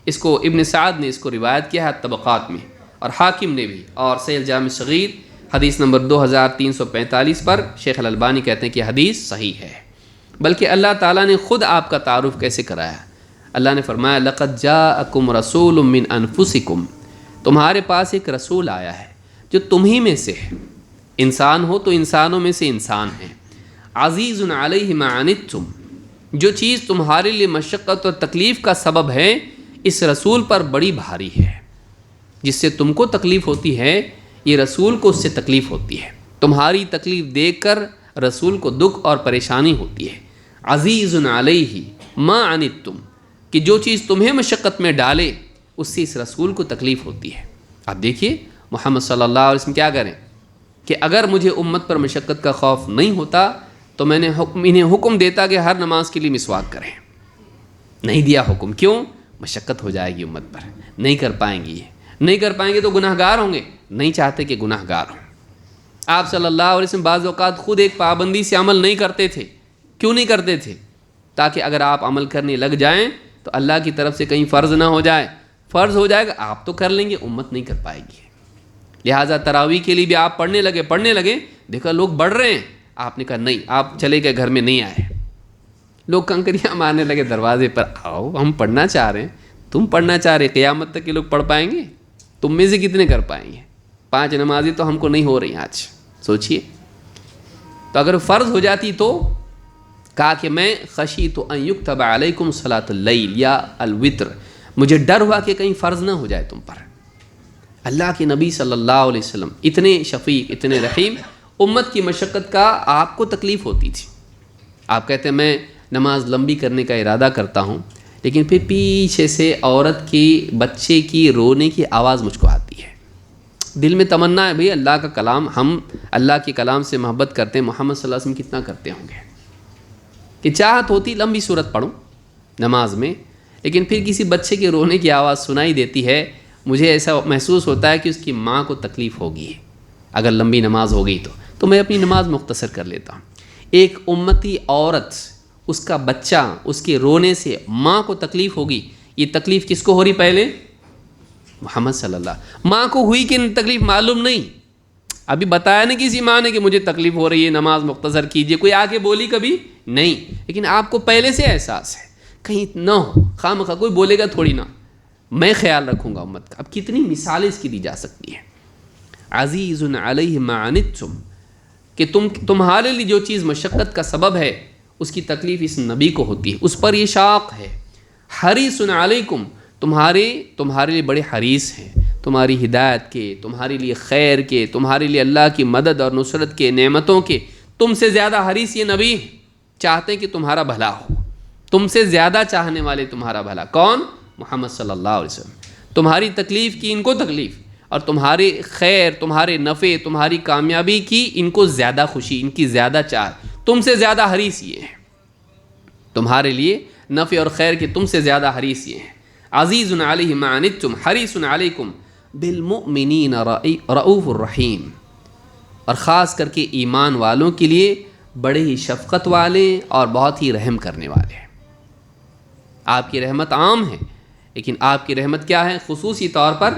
اس کو ابن سعد نے اس کو روایت کیا ہے طبقات میں، اور حاکم نے بھی، اور صحیح الجامع الصغیر حدیث نمبر 2345 پر شیخ الالبانی کہتے ہیں کہ حدیث صحیح ہے۔ بلکہ اللہ تعالیٰ نے خود آپ کا تعارف کیسے کرایا؟ اللہ نے فرمایا لقد جاءکم رسول من انفسکم، تمہارے پاس ایک رسول آیا ہے جو تمہیں میں سے ہے، انسان ہو تو انسانوں میں سے انسان ہے، عزیز علیہ ما عنتم، جو چیز تمہارے لیے مشقت اور تکلیف کا سبب ہے اس رسول پر بڑی بھاری ہے۔ جس سے تم کو تکلیف ہوتی ہے یہ رسول کو اس سے تکلیف ہوتی ہے، تمہاری تکلیف دیکھ کر رسول کو دکھ اور پریشانی ہوتی ہے۔ عزیز علیہ ما عنتم، کہ جو چیز تمہیں مشقت میں ڈالے اس سے اس رسول کو تکلیف ہوتی ہے۔ اب دیکھیے محمد صلی اللہ علیہ وسلم کیا کریں کہ اگر مجھے امت پر مشقت کا خوف نہیں ہوتا تو میں نے انہیں حکم دیتا کہ ہر نماز کے لیے مسواک کریں، نہیں دیا حکم۔ کیوں؟ مشقت ہو جائے گی امت پر، نہیں کر پائیں گے، یہ نہیں کر پائیں گے تو گناہ گار ہوں گے، نہیں چاہتے کہ گناہ گار ہوں۔ آپ صلی اللہ علیہ وسلم بعض اوقات خود ایک پابندی سے عمل نہیں کرتے تھے۔ کیوں نہیں کرتے تھے؟ تاکہ اگر آپ عمل کرنے لگ جائیں تو اللہ کی طرف سے کہیں فرض نہ ہو جائے، فرض ہو جائے گا آپ تو کر لیں گے، امت نہیں کر پائے گی۔ لہٰذا تراویح کے لیے بھی آپ پڑھنے لگے، دیکھا لوگ بڑھ رہے ہیں، آپ نے کہا نہیں، آپ چلے گئے، گھر میں نہیں آئے۔ لوگ کنکریاں مارنے لگے دروازے پر، آؤ ہم پڑھنا چاہ رہے ہیں، تم پڑھنا چاہ رہے، قیامت تک یہ لوگ پڑھ پائیں گے؟ تم میں سے کتنے کر پائیں گے؟ 5 نمازیں تو ہم کو نہیں ہو رہی آج، سوچئے۔ تو اگر فرض ہو جاتی تو کہا کہ میں خشیت ان یکتب علیکم صلاۃ اللیل یا الوتر، مجھے ڈر ہوا کہ کہیں فرض نہ ہو جائے تم پر۔ اللہ کے نبی صلی اللہ علیہ وسلم اتنے شفیق، اتنے رحیم، امت کی مشقت کا آپ کو تکلیف ہوتی تھی۔ آپ کہتے ہیں میں نماز لمبی کرنے کا ارادہ کرتا ہوں لیکن پھر پیچھے سے عورت کی، بچے کی رونے کی آواز مجھ کو آتی ہے، دل میں تمنا ہے بھئی اللہ کا کلام، ہم اللہ کے کلام سے محبت کرتے ہیں، محمد صلی اللہ علیہ وسلم کتنا کرتے ہوں گے، کہ چاہت ہوتی لمبی صورت پڑھوں نماز میں، لیکن پھر کسی بچے کے رونے کی آواز سنائی دیتی ہے، مجھے ایسا محسوس ہوتا ہے کہ اس کی ماں کو تکلیف ہوگی اگر لمبی نماز ہو گئی تو میں اپنی نماز مختصر کر لیتا ہوں۔ ایک امتی عورت، اس کا بچہ، اس کے رونے سے ماں کو تکلیف ہوگی، یہ تکلیف کس کو ہو رہی پہلے؟ محمد صلی اللہ۔ ماں کو ہوئی کہ تکلیف معلوم نہیں، ابھی بتایا نہیں کسی ماں نے کہ مجھے تکلیف ہو رہی ہے، نماز مختصر کیجئے، کوئی آ کے بولی کبھی نہیں، لیکن آپ کو پہلے سے احساس ہے، کہیں نہ ہو، خواہ کوئی بولے گا تھوڑی نہ، میں خیال رکھوں گا امت کا۔ اب کتنی مثالیں اس کی دی جا سکتی ہیں۔ عزیز علیہ ما عنتم، کہ تمہارے لیے جو چیز مشقت کا سبب ہے اس کی تکلیف اس نبی کو ہوتی ہے، اس پر یہ شاق ہے۔ حریص علیکم، تمہارے لیے بڑے حریص ہیں، تمہاری ہدایت کے، تمہارے لیے خیر کے، تمہارے لیے اللہ کی مدد اور نصرت کے، نعمتوں کے، تم سے زیادہ حریص یہ نبی ہیں، چاہتے ہیں کہ تمہارا بھلا ہو، تم سے زیادہ چاہنے والے تمہارا بھلا۔ کون؟ محمد صلی اللہ علیہ وسلم۔ تمہاری تکلیف کی ان کو تکلیف، اور تمہارے خیر، تمہارے نفع، تمہاری کامیابی کی ان کو زیادہ خوشی، ان کی زیادہ چاہ، تم سے زیادہ حریص یہ ہیں، تمہارے لیے نفع اور خیر کے تم سے زیادہ حریص یہ ہیں۔ عزیز علیہ ما عنتم حریص علیکم بالمؤمنین رؤوف الرحیم، اور خاص کر کے ایمان والوں کے لیے بڑے ہی شفقت والے اور بہت ہی رحم کرنے والے ہیں۔ آپ کی رحمت عام ہے لیکن آپ کی رحمت کیا ہے؟ خصوصی طور پر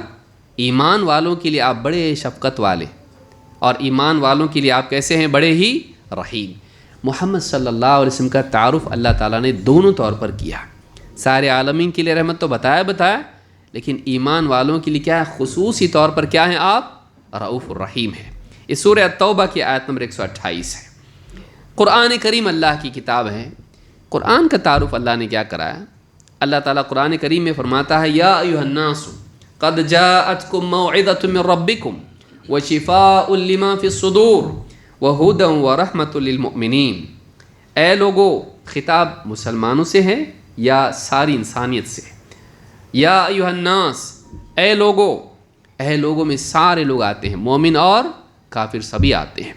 ایمان والوں کے لیے آپ بڑے شفقت والے، اور ایمان والوں کے لیے آپ کیسے ہیں؟ بڑے ہی رحیم۔ محمد صلی اللہ علیہ وسلم کا تعارف اللہ تعالیٰ نے دونوں طور پر کیا، سارے عالمین کے لیے رحمت تو بتایا، لیکن ایمان والوں کے لیے کیا ہے؟ خصوصی طور پر کیا ہیں آپ؟ رؤوف الرحیم ہے۔ اس سورہ التوبہ کی آیت نمبر 128 ہے۔ قرآن کریم اللہ کی کتاب ہے، قرآن کا تعارف اللہ نے کیا کرایا؟ اللہ تعالیٰ قرآن کریم میں فرماتا ہے یا ایھا الناس قد جاءتکم موعظۃ من ربکم وشفاء لما فی الصدور وہدی ورحمۃ للمؤمنین۔ اے لوگو، خطاب مسلمانوں سے ہے یا ساری انسانیت سے؟ یا ایھا الناس، اے لوگوں میں سارے لوگ آتے ہیں، مومن اور کافر سبھی آتے ہیں۔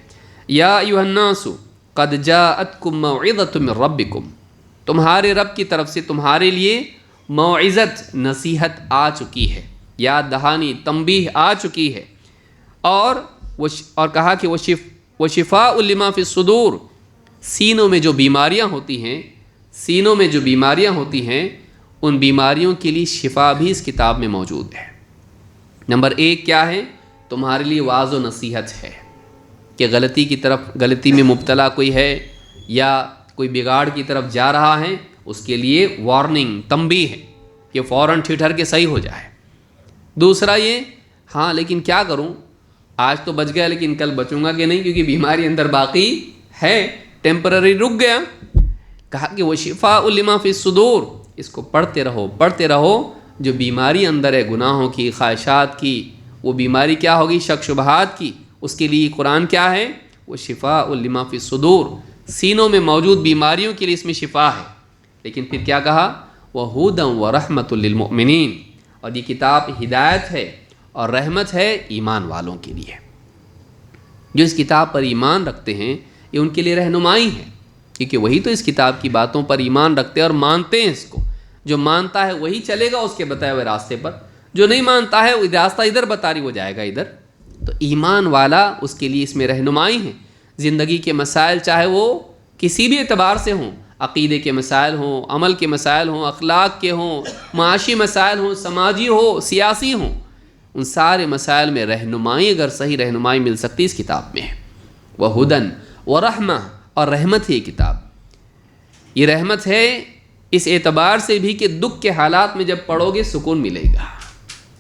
یا ایھا الناس قد جاءتکم موعظۃ من ربکم، تمہارے رب کی طرف سے تمہارے لیے موعظت، نصیحت آ چکی ہے، یاد دہانی، تنبیہ آ چکی ہے، اور کہا کہ وہ شفاء لما فی الصدور، سینوں میں جو بیماریاں ہوتی ہیں، سینوں میں جو بیماریاں ہوتی ہیں ان بیماریوں کے لیے شفا بھی اس کتاب میں موجود ہے۔ نمبر 1 کیا ہے؟ تمہارے لیے واعظ و نصیحت ہے کہ غلطی میں مبتلا کوئی ہے یا کوئی بگاڑ کی طرف جا رہا ہے، اس کے لیے وارننگ، تنبیہ ہے کہ فوراً ٹھٹر کے صحیح ہو جائے۔ دوسرا یہ، ہاں لیکن کیا کروں، آج تو بچ گیا لیکن کل بچوں گا کہ نہیں، کیونکہ بیماری اندر باقی ہے، ٹیمپرری رک گیا۔ کہا کہ وہ شفاء لما فی الصدور، اس کو پڑھتے رہو، جو بیماری اندر ہے گناہوں کی، خواہشات کی، وہ بیماری کیا ہوگی؟ شک شبہات کی، اس کے لیے قرآن کیا ہے؟ وہ شفاء لما فی الصدور، سینوں میں موجود بیماریوں کے لیے اس میں شفا ہے۔ لیکن پھر کیا کہا؟ وَهُدًى وَرَحْمَةٌ لِّلْمُؤْمِنِينَ، اور یہ کتاب ہدایت ہے اور رحمت ہے ایمان والوں کے لیے۔ جو اس کتاب پر ایمان رکھتے ہیں یہ ان کے لیے رہنمائی ہے، کیونکہ وہی تو اس کتاب کی باتوں پر ایمان رکھتے ہیں اور مانتے ہیں اس کو۔ جو مانتا ہے وہی چلے گا اس کے بتائے ہوئے راستے پر، جو نہیں مانتا ہے وہ راستہ ادھر بتا رہی وہ جائے گا ادھر۔ تو ایمان والا اس کے لیے اس میں رہنمائی ہے۔ زندگی کے مسائل چاہے وہ کسی بھی اعتبار سے ہوں، عقیدے کے مسائل ہوں، عمل کے مسائل ہوں، اخلاق کے ہوں، معاشی مسائل ہوں، سماجی ہو، سیاسی ہوں، ان سارے مسائل میں رہنمائی، اگر صحیح رہنمائی مل سکتی اس کتاب میں ہے۔ وَهُدًى وَرَحْمَةٌ، اور رحمت ہے یہ کتاب۔ یہ رحمت ہے اس اعتبار سے بھی کہ دکھ کے حالات میں جب پڑھو گے سکون ملے گا،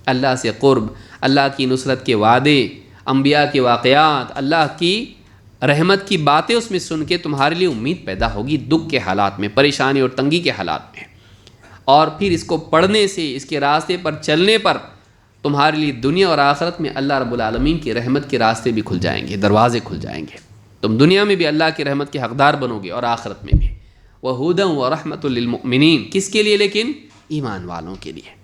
اللہ سے قرب، اللہ کی نصرت کے وعدے، انبیاء کے واقعات، اللہ کی رحمت کی باتیں اس میں سن کے تمہارے لیے امید پیدا ہوگی دکھ کے حالات میں، پریشانی اور تنگی کے حالات میں۔ اور پھر اس کو پڑھنے سے، اس کے راستے پر چلنے پر تمہارے لیے دنیا اور آخرت میں اللہ رب العالمین کی رحمت کے راستے بھی کھل جائیں گے، دروازے کھل جائیں گے۔ تم دنیا میں بھی اللہ کی رحمت کے حقدار بنو گے اور آخرت میں بھی۔ وَهُدًى وَرَحْمَةٌ لِّلْمُؤْمِنِينَ، کس کے لیے؟ لیکن ایمان والوں کے لیے۔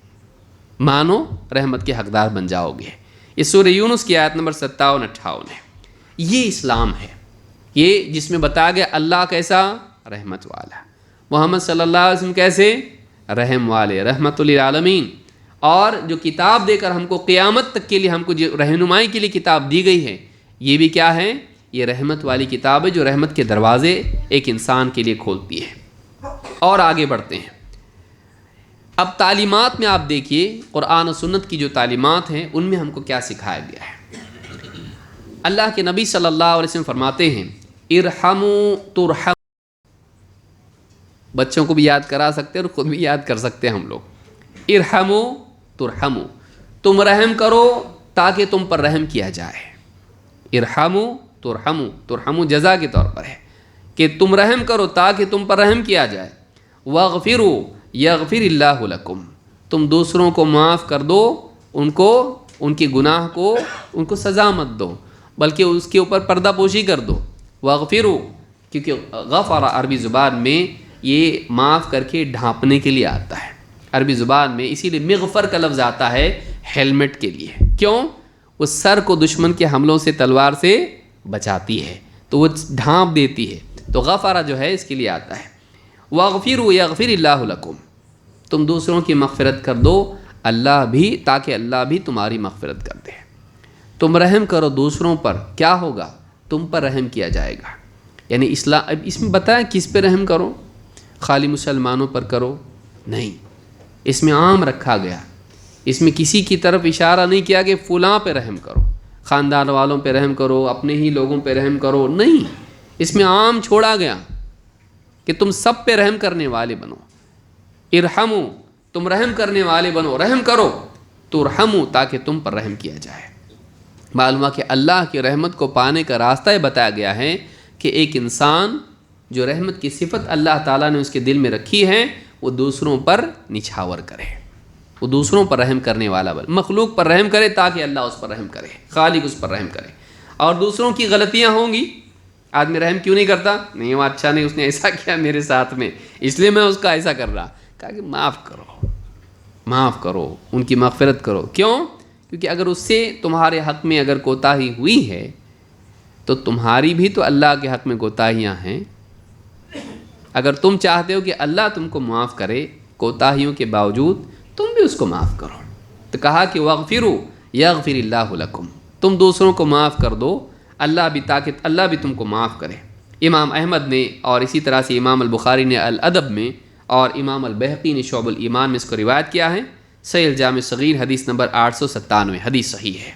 مانو رحمت کے حقدار بن جاؤ گے۔ یہ سورہ یونس کی آیت نمبر 57-58 ہے۔ یہ اسلام ہے، یہ جس میں بتایا گیا اللہ کیسا؟ رحمت والا، محمد صلی اللہ علیہ وسلم کیسے؟ رحم والے، رحمت للعالمین۔ اور جو کتاب دے کر ہم کو قیامت تک کے لیے ہم کو جو رہنمائی کے لیے کتاب دی گئی ہے، یہ بھی کیا ہے؟ یہ رحمت والی کتاب ہے جو رحمت کے دروازے ایک انسان کے لیے کھولتی ہے۔ اور آگے بڑھتے ہیں۔ اب تعلیمات میں آپ دیکھیے قرآن و سنت کی جو تعلیمات ہیں ان میں ہم کو کیا سکھایا گیا ہے۔ اللہ کے نبی صلی اللہ علیہ وسلم فرماتے ہیں ارحموا ترحموا، بچوں کو بھی یاد کرا سکتے ہیں اور خود بھی یاد کر سکتے ہیں ہم لوگ۔ ارحموا ترحموا، تم رحم کرو تاکہ تم پر رحم کیا جائے۔ ارحموا ترحموا، ترحموا جزا کے طور پر ہے کہ تم رحم کرو تاکہ تم پر رحم کیا جائے۔ واغفروا یغفر اللہ لکم، تم دوسروں کو معاف کر دو، ان کے گناہ کو، ان کو سزا مت دو بلکہ اس کے اوپر پردہ پوشی کر دو۔ واغفروا، کیونکہ غفر عربی زبان میں یہ معاف کر کے ڈھانپنے کے لیے آتا ہے عربی زبان میں، اسی لیے مغفر کا لفظ آتا ہے ہیلمٹ کے لیے۔ کیوں؟ وہ سر کو دشمن کے حملوں سے تلوار سے بچاتی ہے تو وہ ڈھانپ دیتی ہے، تو غفرہ جو ہے اس کے لیے آتا ہے۔ واغفروا یغفر اللہ لکم، تم دوسروں کی مغفرت کر دو اللہ بھی، تاکہ اللہ بھی تمہاری مغفرت کر دے۔ تم رحم کرو دوسروں پر، کیا ہوگا؟ تم پر رحم کیا جائے گا۔ یعنی اب اس میں بتایا کس پہ رحم کرو؟ خالی مسلمانوں پر کرو؟ نہیں، اس میں عام رکھا گیا، اس میں کسی کی طرف اشارہ نہیں کیا کہ فلاں پہ رحم کرو، خاندان والوں پہ رحم کرو، اپنے ہی لوگوں پہ رحم کرو، نہیں، اس میں عام چھوڑا گیا کہ تم سب پہ رحم کرنے والے بنو۔ ارحموا، تم رحم کرنے والے بنو، رحم کرو، ترحموا، تاکہ تم پر رحم کیا جائے۔ معلوم ہے کہ اللہ کی رحمت کو پانے کا راستہ یہ بتایا گیا ہے کہ ایک انسان جو رحمت کی صفت اللہ تعالیٰ نے اس کے دل میں رکھی ہے وہ دوسروں پر نچھاور کرے، وہ دوسروں پر رحم کرنے والا بن، مخلوق پر رحم کرے تاکہ اللہ اس پر رحم کرے، خالق اس پر رحم کرے۔ اور دوسروں کی غلطیاں ہوں گی، آدمی رحم کیوں نہیں کرتا؟ نہیں وہ اچھا نہیں، اس نے ایسا کیا میرے ساتھ میں، اس لیے میں اس کا ایسا کر رہا۔ کہا کہ معاف کرو، ان کی مغفرت کرو۔ کیوں؟ کیونکہ اگر اس سے تمہارے حق میں اگر کوتاہی ہوئی ہے تو تمہاری بھی تو اللہ کے حق میں کوتاہیاں ہیں۔ اگر تم چاہتے ہو کہ اللہ تم کو معاف کرے کوتاہیوں کے باوجود، تم بھی اس کو معاف کرو۔ تو کہا کہ واغفروا یغفر اللہ لکم، تم دوسروں کو معاف کر دو اللہ بھی، تاکہ اللہ بھی تم کو معاف کرے۔ امام احمد نے اور اسی طرح سے امام البخاری نے الادب میں اور امام البیہقی نے شعب الایمان میں اس کو روایت کیا ہے۔ صحیح الجامع صغیر حدیث نمبر 897، حدیث صحیح ہے۔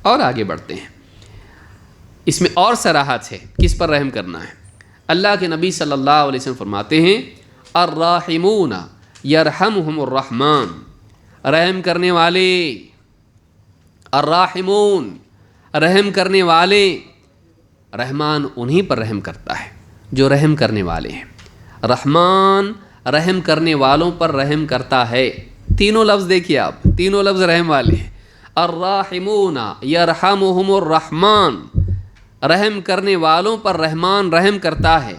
اور آگے بڑھتے ہیں، اس میں اور صراحت ہے کس پر رحم کرنا ہے۔ اللہ کے نبی صلی اللہ علیہ وسلم فرماتے ہیں الراحمون یرحمہم الرحمن، رحم کرنے والے، الراحمون رحم کرنے والے، رحمان انہی پر رحم کرتا ہے جو رحم کرنے والے ہیں۔ رحمان رحم کرنے والوں پر رحم کرتا ہے۔ تینوں لفظ دیکھیے آپ، تینوں لفظ رحم والے ہیں۔ الراحمون یرحمہم الرحمن، رحم کرنے والوں پر رحمان رحم کرتا ہے۔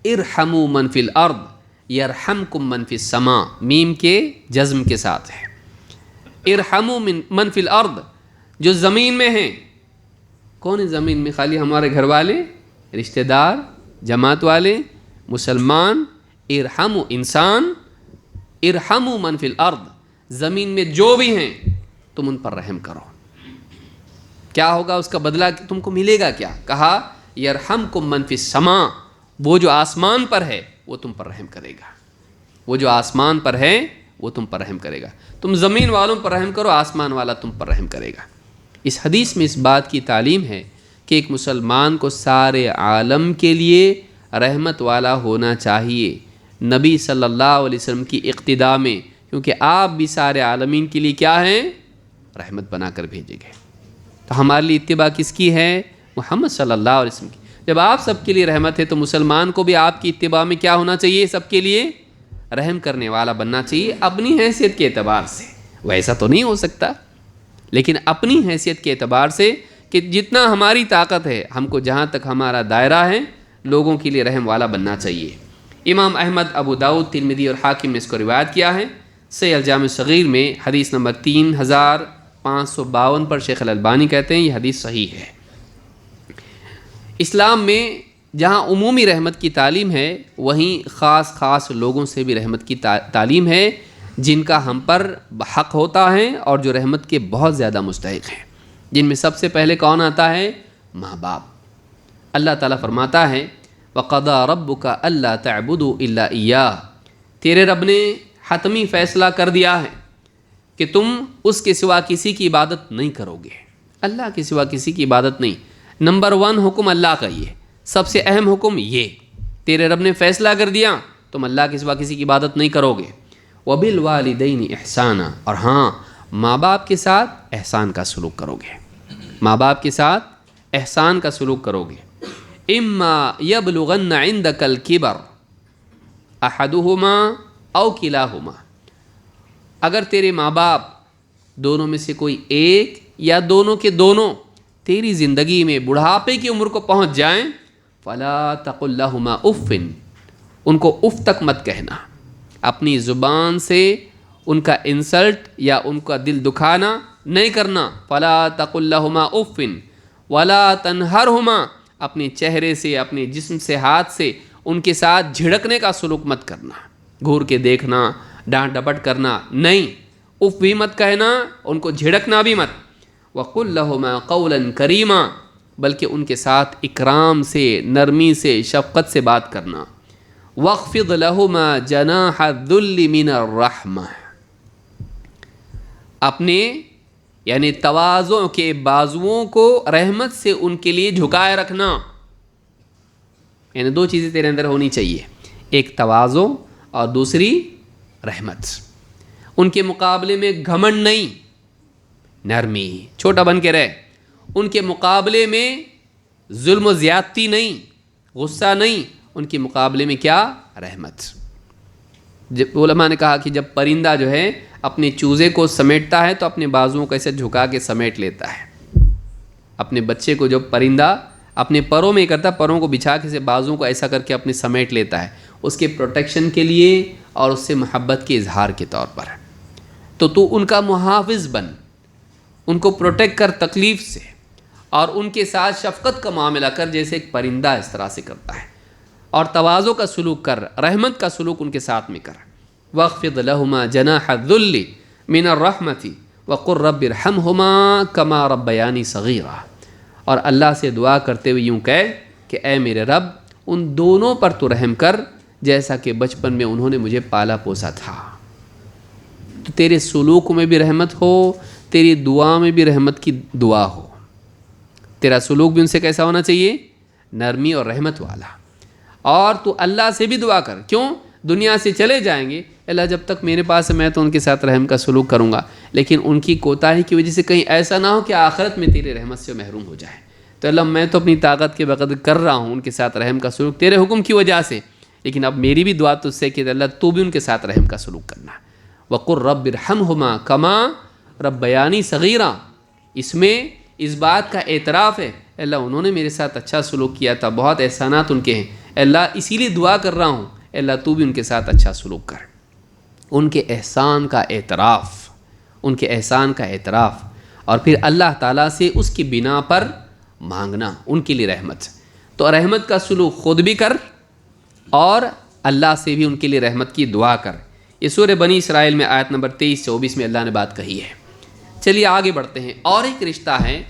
ارحموا من فی الارض یرحمکم من فی السماء، میم کے جزم کے ساتھ ہے۔ ارحموا من فی الارض، جو زمین میں ہیں۔ کون ہے زمین میں؟ خالی ہمارے گھر والے، رشتہ دار، جماعت والے، مسلمان۔ ارحموا انسان، ارحموا من فی الارض، زمین میں جو بھی ہیں تم ان پر رحم کرو۔ کیا ہوگا اس کا بدلہ، تم کو ملے گا کیا؟ کہا یرحمکم من فی السماء، وہ جو آسمان پر ہے وہ تم پر رحم کرے گا، وہ جو آسمان پر ہے وہ تم پر رحم کرے گا۔ تم زمین والوں پر رحم کرو، آسمان والا تم پر رحم کرے گا۔ اس حدیث میں اس بات کی تعلیم ہے کہ ایک مسلمان کو سارے عالم کے لیے رحمت والا ہونا چاہیے، نبی صلی اللہ علیہ وسلم کی اقتداء میں، کیونکہ آپ بھی سارے عالمین کے لیے کیا ہیں؟ رحمت بنا کر بھیجے گئے۔ تو ہمارے لیے اتباع کس کی ہے؟ محمد صلی اللہ علیہ وسلم کی۔ جب آپ سب کے لیے رحمت ہے تو مسلمان کو بھی آپ کی اتباع میں کیا ہونا چاہیے؟ سب کے لیے رحم کرنے والا بننا چاہیے، اپنی حیثیت کے اعتبار سے۔ ویسا تو نہیں ہو سکتا، لیکن اپنی حیثیت کے اعتبار سے کہ جتنا ہماری طاقت ہے، ہم کو جہاں تک ہمارا دائرہ ہے، لوگوں کے لیے رحم والا بننا چاہیے۔ امام احمد، ابو داؤد، ترمذی اور حاکم نے اس کو روایت کیا ہے۔ صحیح الجامع صغیر میں حدیث نمبر 3552 پر شیخ الالبانی کہتے ہیں یہ حدیث صحیح ہے۔ اسلام میں جہاں عمومی رحمت کی تعلیم ہے، وہیں خاص خاص لوگوں سے بھی رحمت کی تعلیم ہے، جن کا ہم پر حق ہوتا ہے اور جو رحمت کے بہت زیادہ مستحق ہیں۔ جن میں سب سے پہلے کون آتا ہے؟ ماں باپ۔ اللہ تعالیٰ فرماتا ہے وَقَضَىٰ رَبُّكَ أَلَّا تَعْبُدُوا إِلَّا إِيَّاهُ، تیرے رب نے حتمی فیصلہ کر دیا ہے کہ تم اس کے سوا کسی کی عبادت نہیں کرو گے، اللہ کے سوا کسی کی عبادت نہیں۔ نمبر 1 حکم اللہ کا، یہ سب سے اہم حکم، یہ تیرے رب نے فیصلہ کر دیا تم اللہ کے سوا کسی کی عبادت نہیں کرو گے۔ وَبِالْوَالِدَيْنِ إِحْسَانًا، اور ہاں ماں باپ کے ساتھ احسان کا سلوک کرو گے، ماں باپ کے ساتھ احسان کا سلوک کرو گے۔ إِمَّا يَبْلُغَنَّ عِنْدَكَ الْكِبَرَ أَحَدُهُمَا أَوْ كِلَاهُمَا، اگر تیرے ماں باپ دونوں میں سے کوئی ایک یا دونوں کے دونوں تیری زندگی میں بڑھاپے کی عمر کو پہنچ جائیں، فَلَا تَقُلْ لَهُمَا أُفٍّ، ان کو اف تک مت کہنا، اپنی زبان سے ان کا انسلٹ یا ان کا دل دکھانا نہیں کرنا۔ فَلَا تَقُلْ لَهُمَا أُفٍّ وَلَا تَنْهَرْهُمَا، اپنے چہرے سے، اپنے جسم سے، ہاتھ سے ان کے ساتھ جھڑکنے کا سلوک مت کرنا، گھور کے دیکھنا، ڈانٹ ڈپٹ کرنا نہیں، اف بھی مت کہنا، ان کو جھڑکنا بھی مت۔ وَقُلْ لَهُمَا قَوْلًا كَرِيمًا، بلکہ ان کے ساتھ اکرام سے، نرمی سے، شفقت سے بات کرنا۔ وَاخْفِضْ لَهُمَا جَنَاحَ الذُّلِّ مِنَ الرَّحْمَةِ، اپنے یعنی تواضع کے بازوؤں کو رحمت سے ان کے لیے جھکائے رکھنا۔ یعنی 2 چیزیں تیرے اندر ہونی چاہیے، ایک تواضع اور دوسری رحمت۔ ان کے مقابلے میں گھمنڈ نہیں، نرمی، چھوٹا بن کے رہ۔ ان کے مقابلے میں ظلم و زیادتی نہیں، غصہ نہیں، ان کے مقابلے میں کیا؟ رحمت۔ جب علماء نے کہا کہ جب پرندہ جو ہے اپنے چوزے کو سمیٹتا ہے تو اپنے بازوؤں کو ایسے جھکا کے سمیٹ لیتا ہے۔ اپنے بچے کو جب پرندہ اپنے پروں میں کرتا، پروں کو بچھا کے بازوؤں کو ایسا کر کے اپنے سمیٹ لیتا ہے، اس کے پروٹیکشن کے لیے اور اس سے محبت کے اظہار کے طور پر۔ تو ان کا محافظ بن، ان کو پروٹیکٹ کر تکلیف سے، اور ان کے ساتھ شفقت کا معاملہ کر جیسے ایک پرندہ اس طرح سے کرتا ہے، اور تواضع کا سلوک کر، رحمت کا سلوک ان کے ساتھ میں کر۔ وَاخْفِضْ لَهُمَا جَنَاحَ الذُّلِّ مِنَ الرَّحْمَةِ وَقُلْ رَبِّ ارْحَمْهُمَا كَمَا رَبَّيَانِي صَغِيرًا، اور اللہ سے دعا کرتے ہوئے یوں کہے کہ اے میرے رب ان دونوں پر تو رحم کر جیسا کہ بچپن میں انہوں نے مجھے پالا پوسا تھا۔ تو تیرے سلوک میں بھی رحمت ہو، تیری دعا میں بھی رحمت کی دعا ہو۔ تیرا سلوک بھی ان سے کیسا ہونا چاہیے؟ نرمی اور رحمت والا۔ اور تو اللہ سے بھی دعا کر، کیوں؟ دنیا سے چلے جائیں گے، اللہ جب تک میرے پاس ہے میں تو ان کے ساتھ رحم کا سلوک کروں گا، لیکن ان کی کوتاہی کی وجہ سے کہیں ایسا نہ ہو کہ آخرت میں تیری رحمت سے محروم ہو جائے۔ تو اللہ میں تو اپنی طاقت کے بقدر کر رہا ہوں ان کے ساتھ رحم کا سلوک تیرے حکم کی وجہ سے، لیکن اب میری بھی دعا تجھ سے کہ اللہ تو بھی ان کے ساتھ رحم کا سلوک کرنا۔ وَقُلْ رَبِّ ارْحَمْهُمَا كَمَا رَبَّيَانِي صَغِيرًا، اس میں اس بات کا اعتراف ہے اللہ انہوں نے میرے ساتھ اچھا سلوک کیا تھا، بہت احسانات ان کے ہیں، اللہ اسی لیے دعا کر رہا ہوں اللہ تو بھی ان کے ساتھ اچھا سلوک کر۔ ان کے احسان کا اعتراف، ان کے احسان کا اعتراف، اور پھر اللہ تعالیٰ سے اس کی بنا پر مانگنا ان کے لیے رحمت۔ تو رحمت کا سلوک خود بھی کر اور اللہ سے بھی ان کے لیے رحمت کی دعا کر۔ یہ سورہ بنی اسرائیل میں آیت نمبر 23-24 میں اللہ نے بات کہی ہے۔ چلیے آگے بڑھتے ہیں۔ اور ایک رشتہ ہے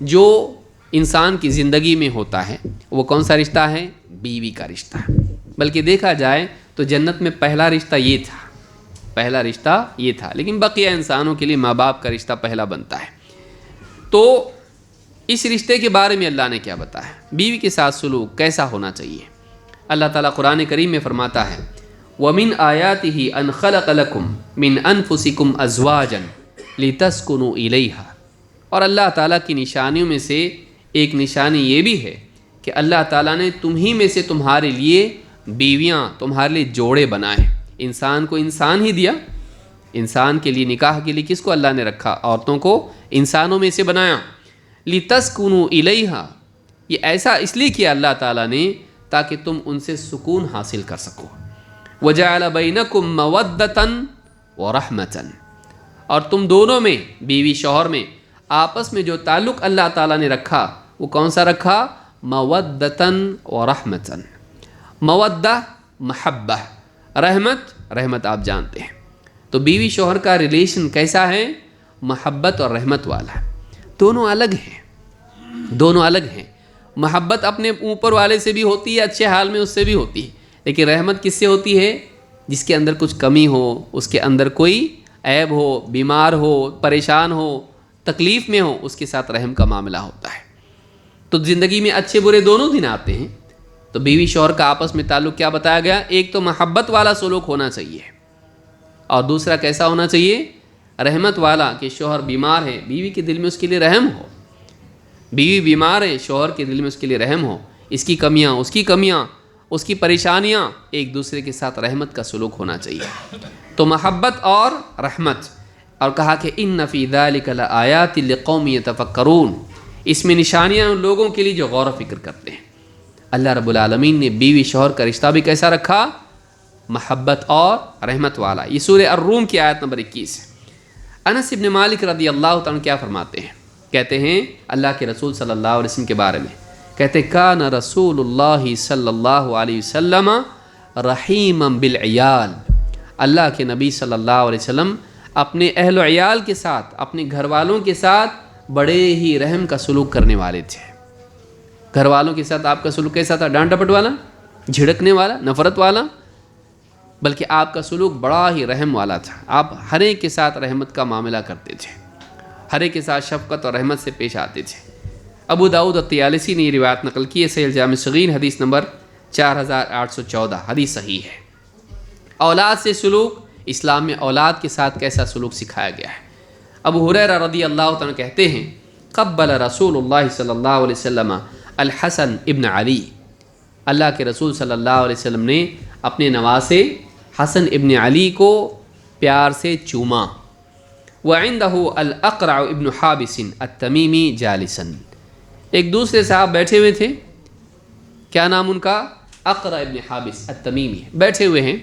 جو انسان کی زندگی میں ہوتا ہے، وہ کون سا رشتہ ہے؟ بیوی کا رشتہ۔ بلکہ دیکھا جائے تو جنت میں پہلا رشتہ یہ تھا، پہلا رشتہ یہ تھا، لیکن بقیہ انسانوں کے لیے ماں باپ کا رشتہ پہلا بنتا ہے۔ تو اس رشتے کے بارے میں اللہ نے کیا بتایا؟ بیوی کے ساتھ سلوک کیسا ہونا چاہیے؟ اللہ تعالیٰ قرآن کریم میں فرماتا ہے وَمِنْ آيَاتِهِ أَنْ خَلَقَ لَكُمْ مِنْ أَنفُسِكُمْ أَزْوَاجًا لِتَسْكُنُوا إِلَيْهَا، اور اللہ تعالیٰ کی نشانیوں میں سے ایک نشانی یہ بھی ہے کہ اللہ تعالیٰ نے تمہیں میں سے تمہارے لیے بیویاں، تمہارے لیے جوڑے بنائے۔ انسان کو انسان ہی دیا، انسان کے لیے نکاح کے لیے کس کو اللہ نے رکھا؟ عورتوں کو انسانوں میں سے بنایا۔ لِتَسْكُنُوا إِلَيْهَا، یہ ایسا اس لیے کیا اللہ تعالیٰ نے تاکہ تم ان سے سکون حاصل کر سکو۔ وَجَعَلَ بَيْنَكُمْ مَوَدَّةً وَرَحْمَةً، اور تم دونوں میں، بیوی شوہر میں آپس میں جو تعلق اللہ تعالیٰ نے رکھا وہ کون سا رکھا؟ مَوَدَّةً وَرَحْمَةً۔ مودہ محبہ، رحمت آپ جانتے ہیں۔ تو بیوی شوہر کا ریلیشن کیسا ہے؟ محبت اور رحمت والا۔ دونوں الگ ہیں، دونوں الگ ہیں۔ محبت اپنے اوپر والے سے بھی ہوتی ہے، اچھے حال میں اس سے بھی ہوتی ہے، لیکن رحمت کس سے ہوتی ہے؟ جس کے اندر کچھ کمی ہو، اس کے اندر کوئی عیب ہو، بیمار ہو، پریشان ہو، تکلیف میں ہو، اس کے ساتھ رحم کا معاملہ ہوتا ہے۔ تو زندگی میں اچھے برے دونوں دن آتے ہیں۔ تو بیوی شوہر کا آپس میں تعلق کیا بتایا گیا؟ ایک تو محبت والا سلوک ہونا چاہیے، اور دوسرا کیسا ہونا چاہیے؟ رحمت والا، کہ شوہر بیمار ہے بیوی کے دل میں اس کے لیے رحم ہو، بیوی بیمار ہے شوہر کے دل میں اس کے لیے رحم ہو، اس کی کمیاں، اس کی پریشانیاں، ایک دوسرے کے ساتھ رحمت کا سلوک ہونا چاہیے۔ تو محبت اور رحمت، اور کہا کہ ان فی ذلک لآیات لقوم یتفکرون، اس میں نشانیاں ان لوگوں کے لیے جو غور و فکر کرتے ہیں۔ اللہ رب العالمین نے بیوی شوہر کا رشتہ بھی کیسا رکھا؟ محبت اور رحمت والا۔ یہ سورہ الروم کی آیت نمبر 21 ہے۔ انس ابن مالک رضی اللہ تعالیٰ کیا فرماتے ہیں؟ کہتے ہیں اللہ کے رسول صلی اللہ علیہ وسلم کے بارے میں، کہتے کان رسول اللہ صلی اللہ علیہ وسلم رحیما بالعیال، اللہ کے نبی صلی اللہ علیہ وسلم اپنے اہل و عیال کے ساتھ، اپنے گھر والوں کے ساتھ بڑے ہی رحم کا سلوک کرنے والے تھے۔ گھر والوں کے ساتھ آپ کا سلوک کیسا تھا؟ ڈانٹ ڈپٹ والا، جھڑکنے والا، نفرت والا؟ بلکہ آپ کا سلوک بڑا ہی رحم والا تھا۔ آپ ہر ایک کے ساتھ رحمت کا معاملہ کرتے تھے، ہر ایک کے ساتھ شفقت اور رحمت سے پیش آتے تھے۔ ابو داؤد الطیالسی نے یہ روایت نقل کی ہے، صحیح الجامع صغیر حدیث نمبر 4814، حدیث صحیح ہے۔ اولاد سے سلوک، اسلام میں اولاد کے ساتھ کیسا سلوک سکھایا گیا ہے۔ ابو ہریرہ رضی اللہ عنہ کہتے ہیں قبل رسول اللہ صلی اللہ علیہ وسلم الحسن ابن علی، اللہ کے رسول صلی اللہ علیہ وسلم نے اپنے نواسے حسن ابن علی کو پیار سے چوما۔ وَعِنْدَهُ الْأَقْرَعُ ابن حابس التمیمی جالساً، ایک دوسرے صاحب بیٹھے ہوئے تھے، کیا نام ان کا؟ اقرع ابن حابس التمیمی، بیٹھے ہوئے ہیں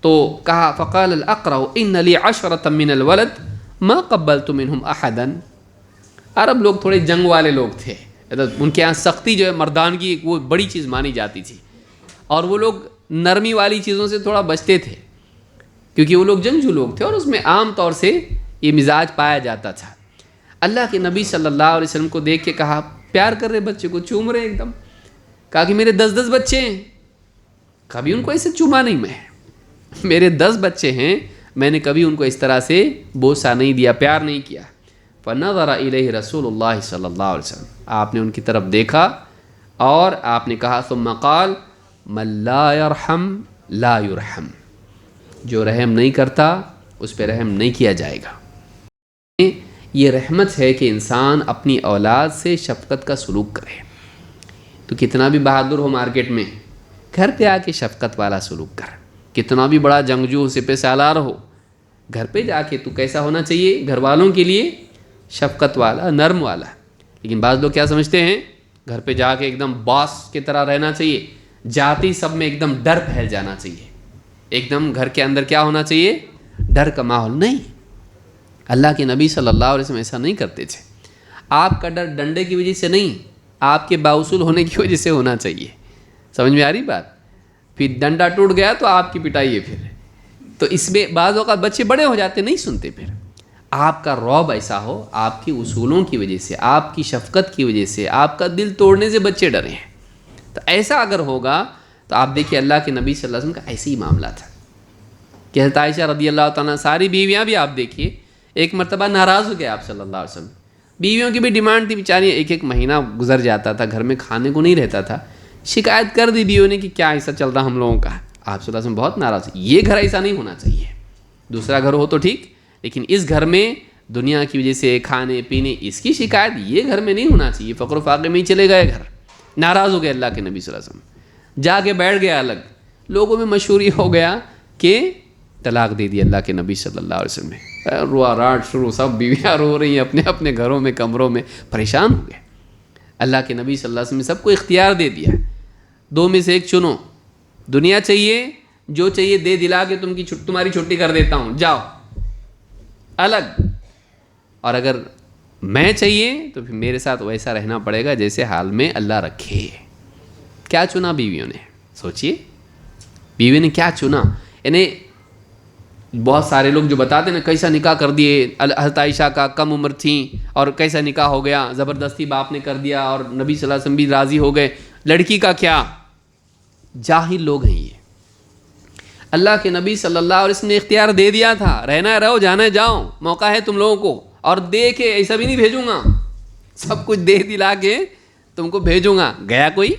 تو کہا فقال الاقرع ان لی عشرة من الولد ما قبلت منهم احدا۔ عرب لوگ تھوڑے جنگ والے لوگ تھے، ان کے یہاں سختی جو ہے، مردانگی وہ بڑی چیز مانی جاتی تھی، اور وہ لوگ نرمی والی چیزوں سے تھوڑا بچتے تھے، کیونکہ وہ لوگ جنگجو لوگ تھے، اور اس میں عام طور سے یہ مزاج پایا جاتا تھا۔ اللہ کے نبی صلی اللہ علیہ وسلم کو دیکھ کے کہا، پیار کر رہے بچے کو، چوم رہے ایک دم، کہا کہ میرے 10 بچے ہیں، کبھی ان کو ایسے چوما نہیں میں، میرے 10 بچے ہیں، میں نے کبھی ان کو اس طرح سے بوسہ نہیں دیا، پیار نہیں کیا۔ فنظر الیہ رسول اللہ صلی اللہ علیہ وسلم، آپ نے ان کی طرف دیکھا اور آپ نے کہا ثم قال من لا یرحم لا یرحم، جو رحم نہیں کرتا اس پہ رحم نہیں کیا جائے گا۔ یہ رحمت ہے کہ انسان اپنی اولاد سے شفقت کا سلوک کرے۔ تو کتنا بھی بہادر ہو مارکیٹ میں، گھر پہ آ کے شفقت والا سلوک کر، کتنا بھی بڑا جنگجو سپہ سالار ہو، گھر پہ جا کے تو کیسا ہونا چاہیے گھر والوں کے لیے؟ شفقت والا، نرم والا۔ لیکن بعض لوگ کیا سمجھتے ہیں، گھر پہ جا کے ایک دم باس کی طرح رہنا چاہیے، جاتی سب میں ایک دم ڈر پھیل جانا چاہیے، ایک دم گھر کے اندر کیا ہونا چاہیے، ڈر کا ماحول۔ نہیں، اللہ کے نبی صلی اللہ علیہ وسلم ایسا نہیں کرتے تھے۔ آپ کا ڈر ڈنڈے کی وجہ سے نہیں، آپ کے باوصول ہونے کی وجہ سے ہونا چاہیے۔ سمجھ میں آ رہی بات؟ پھر ڈنڈا ٹوٹ گیا تو آپ کی پٹائی ہے پھر، تو اس میں بعض اوقات بچے بڑے ہو جاتے نہیں سنتے۔ پھر آپ کا رعب ایسا ہو، آپ کی اصولوں کی وجہ سے، آپ کی شفقت کی وجہ سے، آپ کا دل توڑنے سے بچے ڈرے ہیں، تو ایسا اگر ہوگا تو آپ دیکھیے اللہ کے نبی صلی اللہ علیہ وسلم کا ایسے ہی معاملہ تھا کہ حضرت عائشہ رضی اللہ تعالیٰ، ساری بیویاں بھی آپ دیکھیے، ایک مرتبہ ناراض ہو گئے آپ صلی اللہ علیہ وسلم، بیویوں کی بھی ڈیمانڈ تھی بیچاری، ایک مہینہ گزر جاتا تھا، گھر میں کھانے کو نہیں رہتا تھا، شکایت کر دی بیویوں نے کہ کیا ایسا چل رہا ہم لوگوں کا۔ آپ صلی اللہ علیہ وسلم بہت ناراض، یہ گھر ایسا نہیں ہونا چاہیے، دوسرا گھر ہو تو ٹھیک، لیکن اس گھر میں دنیا کی وجہ سے کھانے پینے اس کی شکایت یہ گھر میں نہیں ہونا چاہیے، فقر و فاقے میں ہی چلے گئے گھر۔ ناراض ہو گئے اللہ کے نبی صلی اللہ علیہ وسلم، جا کے بیٹھ گیا الگ، لوگوں میں مشہور یہ ہو گیا کہ طلاق دے دی اللہ کے نبی صلی اللہ علیہ وسلم نے، روا راٹ شروع، سب بیویاں رو رہی ہیں اپنے اپنے گھروں میں، کمروں میں، پریشان ہو گئے۔ اللہ کے نبی صلی اللہ علیہ وسلم نے سب کو اختیار دے دیا، 2 میں سے ایک چنو، دنیا چاہیے، جو چاہیے دے دلا کے تمہاری چھٹی کر دیتا ہوں، جاؤ الگ، اور اگر میں چاہیے تو پھر میرے ساتھ ویسا رہنا پڑے گا جیسے حال میں اللہ رکھے۔ کیا چنا بیویوں نے؟ سوچئے بیوی نے کیا چنا۔ یعنی بہت سارے لوگ جو بتاتے ہیں نا کیسا نکاح کر دیے، حضرت عائشہ کا کم عمر تھیں اور کیسا نکاح ہو گیا، زبردستی باپ نے کر دیا اور نبی صلی اللہ علیہ وسلم بھی راضی ہو گئے، لڑکی کا کیا؟ جاہل لوگ ہیں یہ۔ اللہ کے نبی صلی اللہ علیہ وسلم نے اختیار دے دیا تھا، رہنا ہے رہو، جانا ہے جاؤ، موقع ہے تم لوگوں کو، اور دے کے ایسا بھی نہیں بھیجوں گا، سب کچھ دے دلا کے تم کو بھیجوں گا۔ گیا کوئی؟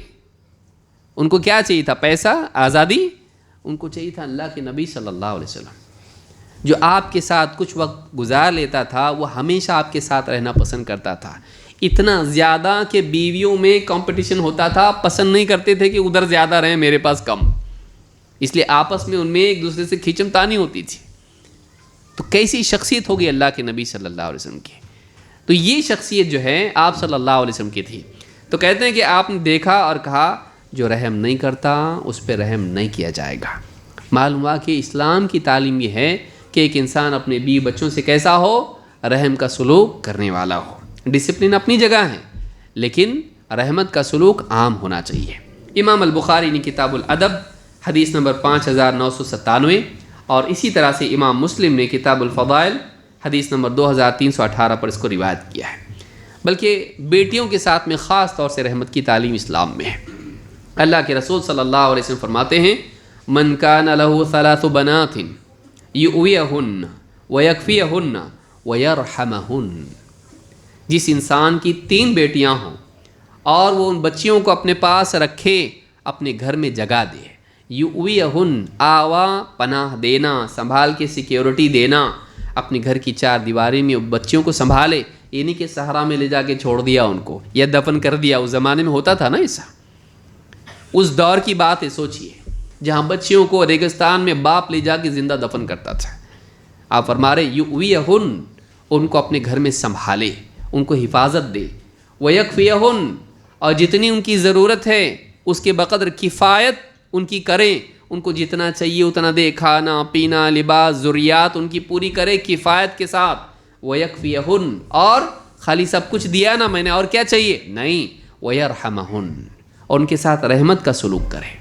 ان کو کیا چاہیے تھا؟ پیسہ، آزادی؟ ان کو چاہیے تھا اللہ کے نبی صلی اللہ علیہ وسلم، جو آپ کے ساتھ کچھ وقت گزار لیتا تھا، وہ ہمیشہ آپ کے ساتھ رہنا پسند کرتا تھا، اتنا زیادہ کہ بیویوں میں کمپٹیشن ہوتا تھا، پسند نہیں کرتے تھے کہ ادھر زیادہ رہیں میرے پاس کم، اس لیے آپس میں ان میں ایک دوسرے سے کھینچم تانی ہوتی تھی۔ تو کیسی شخصیت ہوگی اللہ کے نبی صلی اللہ علیہ وسلم کی؟ تو یہ شخصیت جو ہے آپ صلی اللہ علیہ وسلم کی تھی۔ تو کہتے ہیں کہ آپ نے دیکھا اور کہا جو رحم نہیں کرتا اس پہ رحم نہیں کیا جائے گا۔ معلوم ہوا کہ اسلام کی تعلیم یہ ہے کہ ایک انسان اپنے بیوی بچوں سے کیسا ہو؟ رحم کا سلوک کرنے والا ہو۔ ڈسپلن اپنی جگہ ہے لیکن رحمت کا سلوک عام ہونا چاہیے۔ امام البخاری نے کتاب الادب حدیث نمبر 5997، اور اسی طرح سے امام مسلم نے کتاب الفضائل حدیث نمبر 2318 پر اس کو روایت کیا ہے۔ بلکہ بیٹیوں کے ساتھ میں خاص طور سے رحمت کی تعلیم اسلام میں ہے۔ اللہ کے رسول صلی اللہ علیہ وسلم فرماتے ہیں من کان لہ 3 بنات یؤویہن ویکفیہن ویرحمہن، جس انسان کی 3 بیٹیاں ہوں اور وہ ان بچیوں کو اپنے پاس رکھے، اپنے گھر میں جگہ دے، یؤویہن آوا پناہ دینا، سنبھال کے سیکیورٹی دینا، اپنے گھر کی 4 دیواری میں بچیوں کو سنبھالے، یہ نہیں کہ صحرا میں لے جا کے چھوڑ دیا ان کو یا دفن کر دیا۔ اس زمانے میں ہوتا تھا نا ایسا، اس دور کی بات ہے، سوچئے جہاں بچیوں کو ریگستان میں باپ لے جا کے زندہ دفن کرتا تھا۔ آپ فرما رہے یؤویہن، ان کو اپنے گھر میں سنبھالے، ان کو حفاظت دے، ویکفیہن، اور جتنی ان کی ضرورت ہے اس کے بقدر کفایت ان کی کریں، ان کو جتنا چاہیے اتنا دے، کھانا پینا لباس ضروریات ان کی پوری کرے کفایت کے ساتھ، ویکفیہن، اور خالی سب کچھ دیا نا میں نے اور کیا چاہیے، نہیں، ویرحمہن، اور ان کے ساتھ رحمت کا سلوک کرے،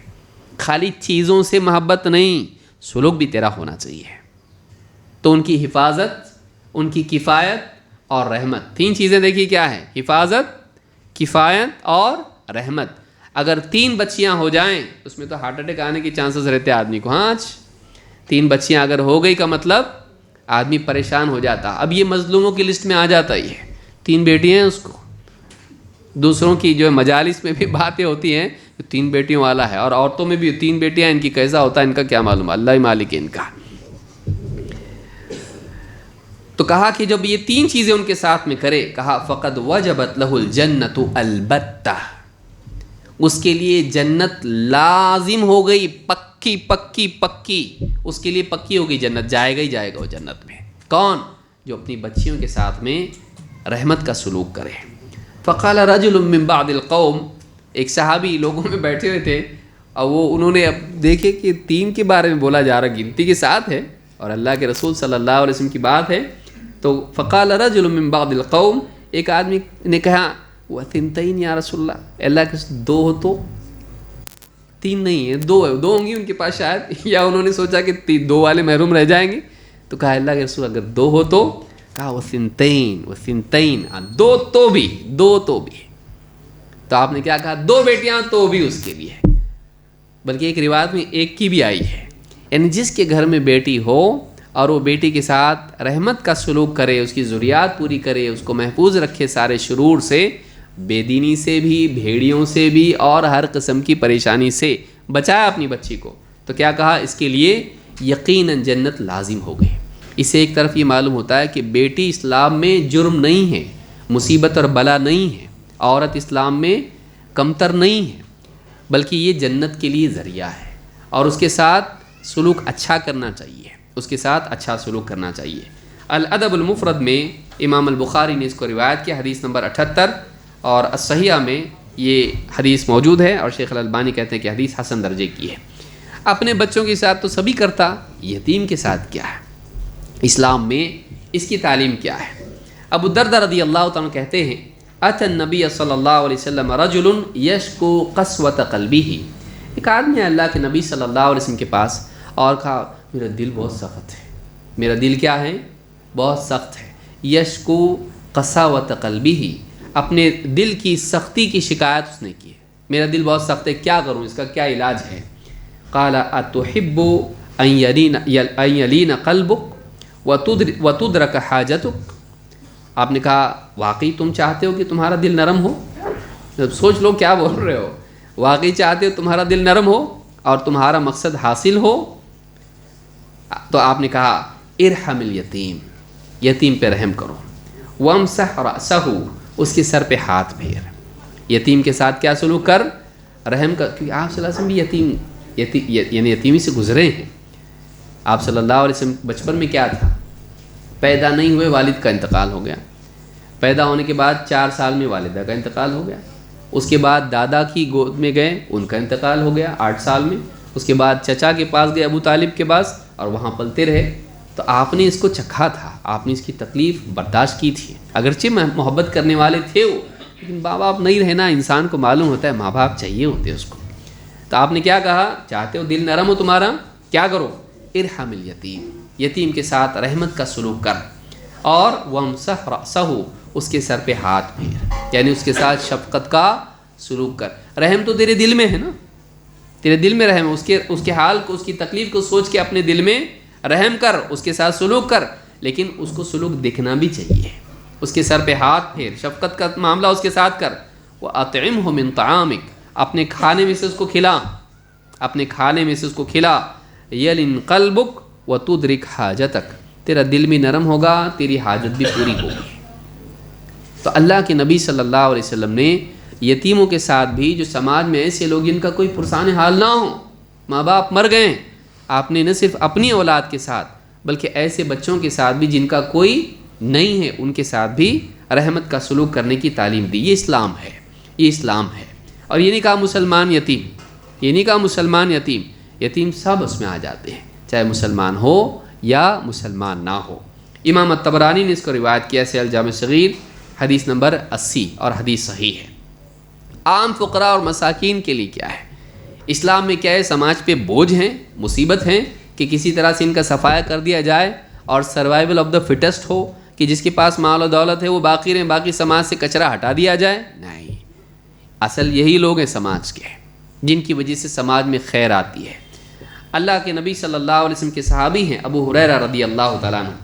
خالی چیزوں سے محبت نہیں، سلوک بھی تیرا ہونا چاہیے۔ تو ان کی حفاظت، ان کی کفایت اور رحمت، 3 چیزیں دیکھیے کیا ہے، حفاظت، کفایت اور رحمت۔ اگر 3 بچیاں ہو جائیں اس میں تو ہارٹ اٹیک آنے کے چانسز رہتے آدمی کو. ہاں 3 بچیاں اگر ہو گئی کا مطلب آدمی پریشان ہو جاتا. اب یہ مظلوموں کی لسٹ میں آ جاتا. یہ 3 بیٹیاں ہیں اس کو. دوسروں کی جو مجالس میں بھی باتیں ہوتی ہیں 3 بیٹیوں والا ہے, اور عورتوں میں بھی 3 بیٹیاں, ان کی کیسا ہوتا ہے ان کا کیا معلوم, اللہ ہی مالک ہے ان کا. تو کہا کہ جب یہ 3 چیزیں ان کے ساتھ میں کرے, کہا فقد وجبت لہ الجنت البتہ, اس کے لیے جنت لازم ہو گئی, پکی پکی پکی, اس کے لیے پکی ہوگی جنت, جائے گا ہی جائے گا وہ جنت میں. کون؟ جو اپنی بچیوں کے ساتھ میں رحمت کا سلوک کرے. فقال رجل من بعض القوم, ایک صحابی لوگوں میں بیٹھے ہوئے تھے اور وہ انہوں نے اب دیکھے کہ 3 کے بارے میں بولا جا رہا, گنتی کے ساتھ ہے اور اللہ کے رسول صلی اللہ علیہ وسلم کی بات ہے. تو فقال رجل من بعض القوم, ایک آدمی نے کہا وثنتین یا رسول اللہ, اللہ کے 2 ہو تو 3 نہیں ہے, 2 ہے, 2 ہوں گی ان کے پاس شاید, یا انہوں نے سوچا کہ 2 والے محروم رہ جائیں گے. تو کہا اللہ کے رسول اگر 2 ہو تو, کہا وثنتین 2 تو بھی, 2 تو بھی. تو آپ نے کیا کہا, 2 بیٹیاں تو بھی اس کے لیے. بلکہ ایک روایت میں 1 کی بھی آئی ہے, یعنی جس کے گھر میں بیٹی ہو اور وہ بیٹی کے ساتھ رحمت کا سلوک کرے, اس کی ضروریات پوری کرے, اس کو محفوظ رکھے سارے شرور سے, بے دینی سے بھی, بھیڑیوں سے بھی, اور ہر قسم کی پریشانی سے بچایا اپنی بچی کو. تو کیا کہا, اس کے لیے یقیناً جنت لازم ہو گئی. اسے ایک طرف یہ معلوم ہوتا ہے کہ بیٹی اسلام میں جرم نہیں ہے, مصیبت اور بلا نہیں ہے, عورت اسلام میں کمتر نہیں ہے, بلکہ یہ جنت کے لیے ذریعہ ہے, اور اس کے ساتھ سلوک اچھا کرنا چاہیے, اس کے ساتھ اچھا سلوک کرنا چاہیے. الادب المفرد میں امام البخاری نے اس کو روایت کیا, حدیث نمبر 78, اور الصحیحہ میں یہ حدیث موجود ہے, اور شیخ الالبانی کہتے ہیں کہ حدیث حسن درجے کی ہے. اپنے بچوں کے ساتھ تو سبھی کرتا, یتیم کے ساتھ کیا ہے, اسلام میں اس کی تعلیم کیا ہے. ابو الدرداء رضی اللہ تعالیٰ کہتے ہیں اتى النبی صلی اللہ علیہ وسلم رجل یشکو قسوۃ قلبہ, ایک آدمی اللہ کے نبی صلی اللہ علیہ وسلم کے پاس اور کہا میرا دل بہت سخت ہے, میرا دل کیا ہے, بہت سخت ہے. یشکو قساوۃ قلبہ, اپنے دل کی سختی کی شکایت اس نے کی, میرا دل بہت سخت ہے, کیا کروں, اس کا کیا علاج ہے. قال اتحب ان یلین قلبک وتدرک حاجتک, آپ نے کہا واقعی تم چاہتے ہو کہ تمہارا دل نرم ہو, سوچ لو کیا بول رہے ہو, واقعی چاہتے ہو تمہارا دل نرم ہو اور تمہارا مقصد حاصل ہو. تو آپ نے کہا ارحم الیتیم, یتیم پہ رحم کرو, وامسح رأسہ, اس کے سر پہ ہاتھ پھیر. یتیم کے ساتھ کیا سلوک کر, رحم کر, کیونکہ آپ صلی اللہ علیہ وسلم بھی یعنی یتیمی سے گزرے ہیں. آپ صلی اللہ علیہ وسلم بچپن میں کیا تھا, پیدا نہیں ہوئے والد کا انتقال ہو گیا, پیدا ہونے کے بعد 4 سال میں والدہ کا انتقال ہو گیا, اس کے بعد دادا کی گود میں گئے, ان کا انتقال ہو گیا 8 سال میں, اس کے بعد چچا کے پاس گئے ابو طالب کے پاس, اور وہاں پلتے رہے. تو آپ نے اس کو چکھا تھا, آپ نے اس کی تکلیف برداشت کی تھی, اگرچہ محبت کرنے والے تھے وہ, لیکن ماں باپ نہیں رہنا, انسان کو معلوم ہوتا ہے ماں باپ چاہیے ہوتے اس کو. تو آپ نے کیا کہا, چاہتے ہو دل نرم ہو تمہارا, کیا کرو, ارحم الیتیم, یتیم کے ساتھ رحمت کا سلوک کر, اور وامسح رأسہ, اس کے سر پہ ہاتھ پھیر, یعنی اس کے ساتھ شفقت کا سلوک کر. رحم تو تیرے دل میں ہے نا, تیرے دل میں رحم, اس کے حال کو, اس کی تکلیف کو سوچ کے اپنے دل میں رحم کر, اس کے ساتھ سلوک کر, لیکن اس کو سلوک دکھنا بھی چاہیے. اس کے سر پہ ہاتھ پھیر, شفقت کا معاملہ اس کے ساتھ کر. وَأَطْعِمْهُ مِنْ طَعَامِكَ, اپنے کھانے میں سے اس کو کھلا, اپنے کھانے میں سے اس کو کھلا. یلن قلبک وتدرک حاجتک, تیرا دل بھی نرم ہوگا, تیری حاجت بھی پوری ہوگی. تو اللہ کے نبی صلی اللہ علیہ وسلم نے یتیموں کے ساتھ بھی, جو سماج میں ایسے لوگ جن کا کوئی پرسان حال نہ ہو, ماں باپ مر گئے, آپ نے نہ صرف اپنی اولاد کے ساتھ بلکہ ایسے بچوں کے ساتھ بھی جن کا کوئی نہیں ہے, ان کے ساتھ بھی رحمت کا سلوک کرنے کی تعلیم دی. یہ اسلام ہے, یہ اسلام ہے. اور یہ نہیں کہا مسلمان یتیم, یہ نہیں کہا مسلمان یتیم, یتیم سب اس میں آ جاتے ہیں, چاہے مسلمان ہو یا مسلمان نہ ہو. امام الطبرانی نے اس کو روایت کیا ہے الجامع صغیر, حدیث نمبر 80, اور حدیث صحیح ہے. عام فقراء اور مساکین کے لیے کیا ہے, اسلام میں کیا ہے, سماج پہ بوجھ ہیں, مصیبت ہیں کہ کسی طرح سے ان کا صفایا کر دیا جائے, اور سروائیول آف دا فٹسٹ ہو کہ جس کے پاس مال و دولت ہے وہ باقی رہیں, باقی سماج سے کچرا ہٹا دیا جائے. نہیں, اصل یہی لوگ ہیں سماج کے، جن کی وجہ سے سماج میں خیر آتی ہے۔ اللہ کے نبی صلی اللہ علیہ وسلم کے صحابی ہیں ابو ہریرہ رضی اللہ تعالیٰ عنہ،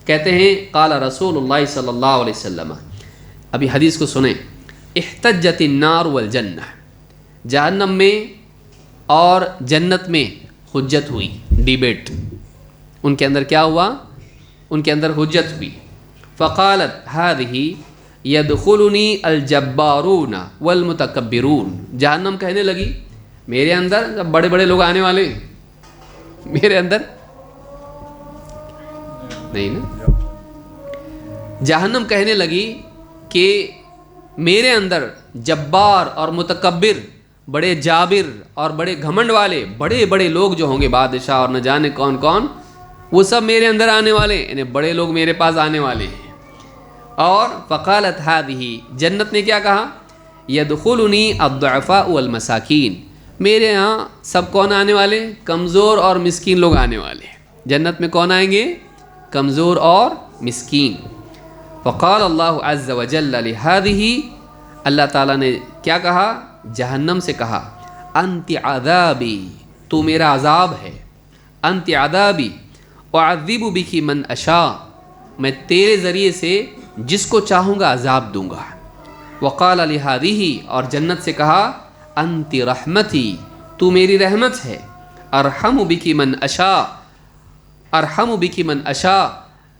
کہتے ہیں قال رسول اللہ صلی اللہ علیہ وسلم، ابھی حدیث کو سنیں، احتجت النار والجنہ، جہنم میں اور جنت میں حجت ہوئی، ڈیبیٹ، ان کے اندر کیا ہوا؟ ان کے اندر حجت ہوئی۔ فقالت هذه يدخلني الجبارون والمتکبرون، جہنم کہنے لگی میرے اندر بڑے بڑے لوگ آنے والے ہیں، میرے اندر نہیں نا، جہنم کہنے لگی کہ میرے اندر جبار اور متکبر، بڑے جابر اور بڑے گھمنڈ والے بڑے بڑے لوگ جو ہوں گے، بادشاہ اور نہ جانے کون کون، وہ سب میرے اندر آنے والے ہیں، یعنی بڑے لوگ میرے پاس آنے والے ہیں۔ اور فقالت هذه، جنت نے کیا کہا؟ يدخلني الضعفاء والمساکین، میرے ہاں سب کون آنے والے؟ کمزور اور مسکین لوگ آنے والے ہیں۔ جنت میں کون آئیں گے؟ کمزور اور مسکین۔ فقال اللہ عز وجل لهذه، اللہ تعالیٰ نے کیا کہا؟ جہنم سے کہا انت عذابی، تو میرا عذاب ہے، انت عذابی اعذب بک من اشاء، میں تیرے ذریعے سے جس کو چاہوں گا عذاب دوں گا۔ وقال لهذه، اور جنت سے کہا انت رحمتی، تو میری رحمت ہے، ارحم بک من اشاء، ارحم بک من اشاء،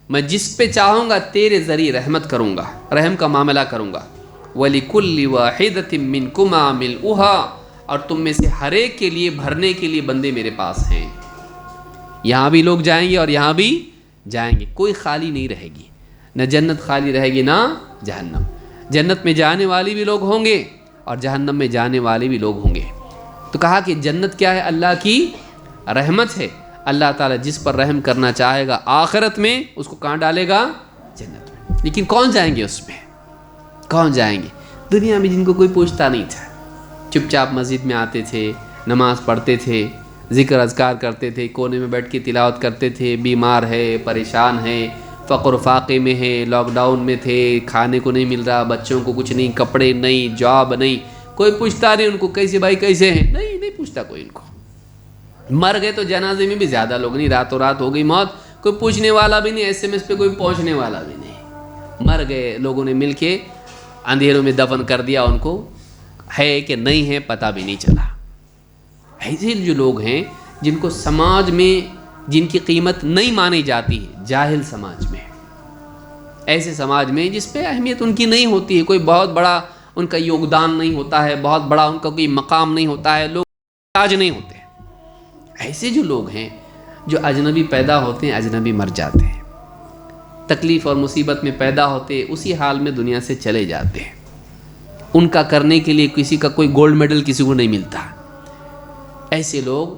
میں جس پہ چاہوں گا تیرے ذریعے رحمت کروں گا، رحم کا معاملہ کروں گا۔ وَلِكُلِّ وَاحِدَةٍ مِّنكُمَا مِلْؤُهَا، اور تم میں سے ہر ایک کے لیے بھرنے کے لیے بندے میرے پاس ہیں۔ یہاں بھی لوگ جائیں گے اور یہاں بھی جائیں گے، کوئی خالی نہیں رہے گی، نہ جنت خالی رہے گی نہ جہنم۔ جنت میں جانے والے بھی لوگ ہوں گے اور جہنم میں جانے والے بھی لوگ ہوں گے۔ تو کہا کہ جنت کیا ہے؟ اللہ کی رحمت ہے، اللہ تعالیٰ جس پر رحم کرنا چاہے گا آخرت میں اس کو کہاں ڈالے گا؟ جنت میں۔ لیکن کون جائیں گے اس میں؟ کون جائیں گے؟ دنیا میں جن کو کوئی پوچھتا نہیں تھا، چپ چاپ مسجد میں آتے تھے، نماز پڑھتے تھے، ذکر اذکار کرتے تھے، کونے میں بیٹھ کے تلاوت کرتے تھے، بیمار ہے، پریشان ہے، فقر و فاقے میں ہے، لاک ڈاؤن میں تھے، کھانے کو نہیں مل رہا، بچوں کو کچھ نہیں، کپڑے نہیں، جاب نہیں، کوئی پوچھتا نہیں ان کو کیسے بھائی کیسے ہیں، نہیں پوچھتا کوئی ان کو۔ مر گئے تو جنازے میں بھی زیادہ لوگ نہیں، راتوں رات ہو گئی موت، کوئی پوچھنے والا بھی نہیں، SMS پہ کوئی پہنچنے والا بھی نہیں، مر گئے، لوگوں نے مل کے اندھیروں میں دفن کر دیا ان کو، ہے کہ نہیں ہے پتہ بھی نہیں چلا۔ ایسے جو لوگ ہیں جن کو سماج میں جن کی قیمت نہیں مانی جاتی ہے، جاہل سماج میں، ایسے سماج میں جس پہ اہمیت ان کی نہیں ہوتی ہے، کوئی بہت بڑا ان کا یوگدان نہیں ہوتا ہے، بہت بڑا ان کا کوئی مقام نہیں ہوتا ہے، لوگ تاج نہیں ہوتے، ایسے جو لوگ ہیں جو اجنبی پیدا ہوتے ہیں اجنبی مر جاتے ہیں، تکلیف اور مصیبت میں پیدا ہوتے اسی حال میں دنیا سے چلے جاتے ہیں، ان کا کرنے کے لیے کسی کا کوئی گولڈ میڈل کسی کو نہیں ملتا۔ ایسے لوگ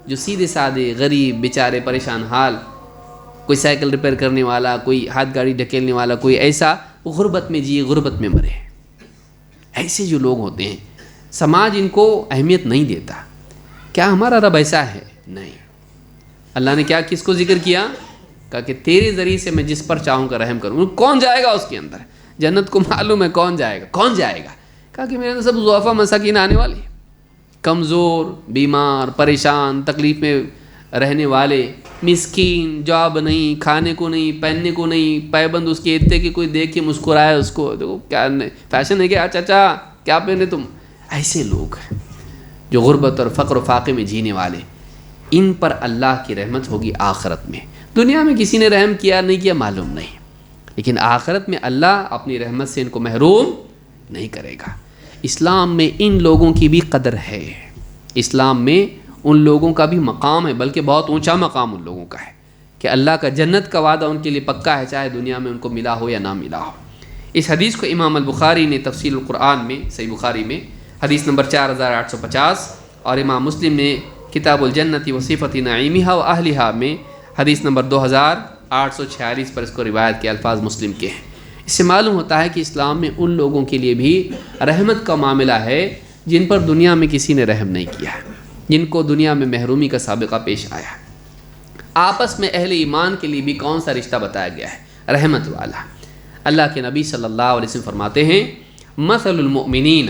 جو سیدھے سادے غریب بیچارے پریشان حال، کوئی سائیکل ریپیئر کرنے والا، کوئی ہاتھ گاڑی ڈھکیلنے والا، کوئی ایسا، وہ غربت میں جیے، غربت میں مرے، ایسے جو لوگ ہوتے ہیں سماج ان کو اہمیت نہیں دیتا۔ کیا ہمارا رب ایسا ہے؟ نہیں۔ اللہ نے کیا کس کو ذکر کیا؟ کہا کہ تیرے ذریعے سے میں جس پر چاہوں گا رحم کروں۔ کون جائے گا اس کے اندر؟ جنت کو معلوم ہے کون جائے گا، کون جائے گا؟ کہا کہ میرے اندر سب ضعفاء مساکین آنے والے ہیں، کمزور، بیمار، پریشان، تکلیف میں رہنے والے، مسکین، جاب نہیں، کھانے کو نہیں، پہننے کو نہیں، پائبند اس کے اتنے کہ کوئی دیکھ کے مسکرائے اس کو، دیکھو کیا فیشن ہے کیا چچا کیا پہنے تم، ایسے لوگ ہیں جو غربت اور فقر و فاقے میں جینے والے، ان پر اللہ کی رحمت ہوگی آخرت میں۔ دنیا میں کسی نے رحم کیا نہیں کیا معلوم نہیں، لیکن آخرت میں اللہ اپنی رحمت سے ان کو محروم نہیں کرے گا۔ اسلام میں ان لوگوں کی بھی قدر ہے، اسلام میں ان لوگوں کا بھی مقام ہے، بلکہ بہت اونچا مقام ان لوگوں کا ہے کہ اللہ کا جنت کا وعدہ ان کے لیے پکا ہے، چاہے دنیا میں ان کو ملا ہو یا نہ ملا ہو۔ اس حدیث کو امام البخاری نے تفسیر القرآن میں، صحیح بخاری میں حدیث نمبر 4850، اور امام مسلم نے کتاب الجنت و صفت نعیمہا و اہلہا میں حدیث نمبر 2846 پر اس کو روایت کے الفاظ مسلم کے ہیں۔ اس سے معلوم ہوتا ہے کہ اسلام میں ان لوگوں کے لیے بھی رحمت کا معاملہ ہے جن پر دنیا میں کسی نے رحم نہیں کیا، جن کو دنیا میں محرومی کا سابقہ پیش آیا۔ آپس میں اہل ایمان کے لیے بھی کون سا رشتہ بتایا گیا ہے؟ رحمت والا۔ اللہ کے نبی صلی اللہ علیہ وسلم فرماتے ہیں مثل المؤمنین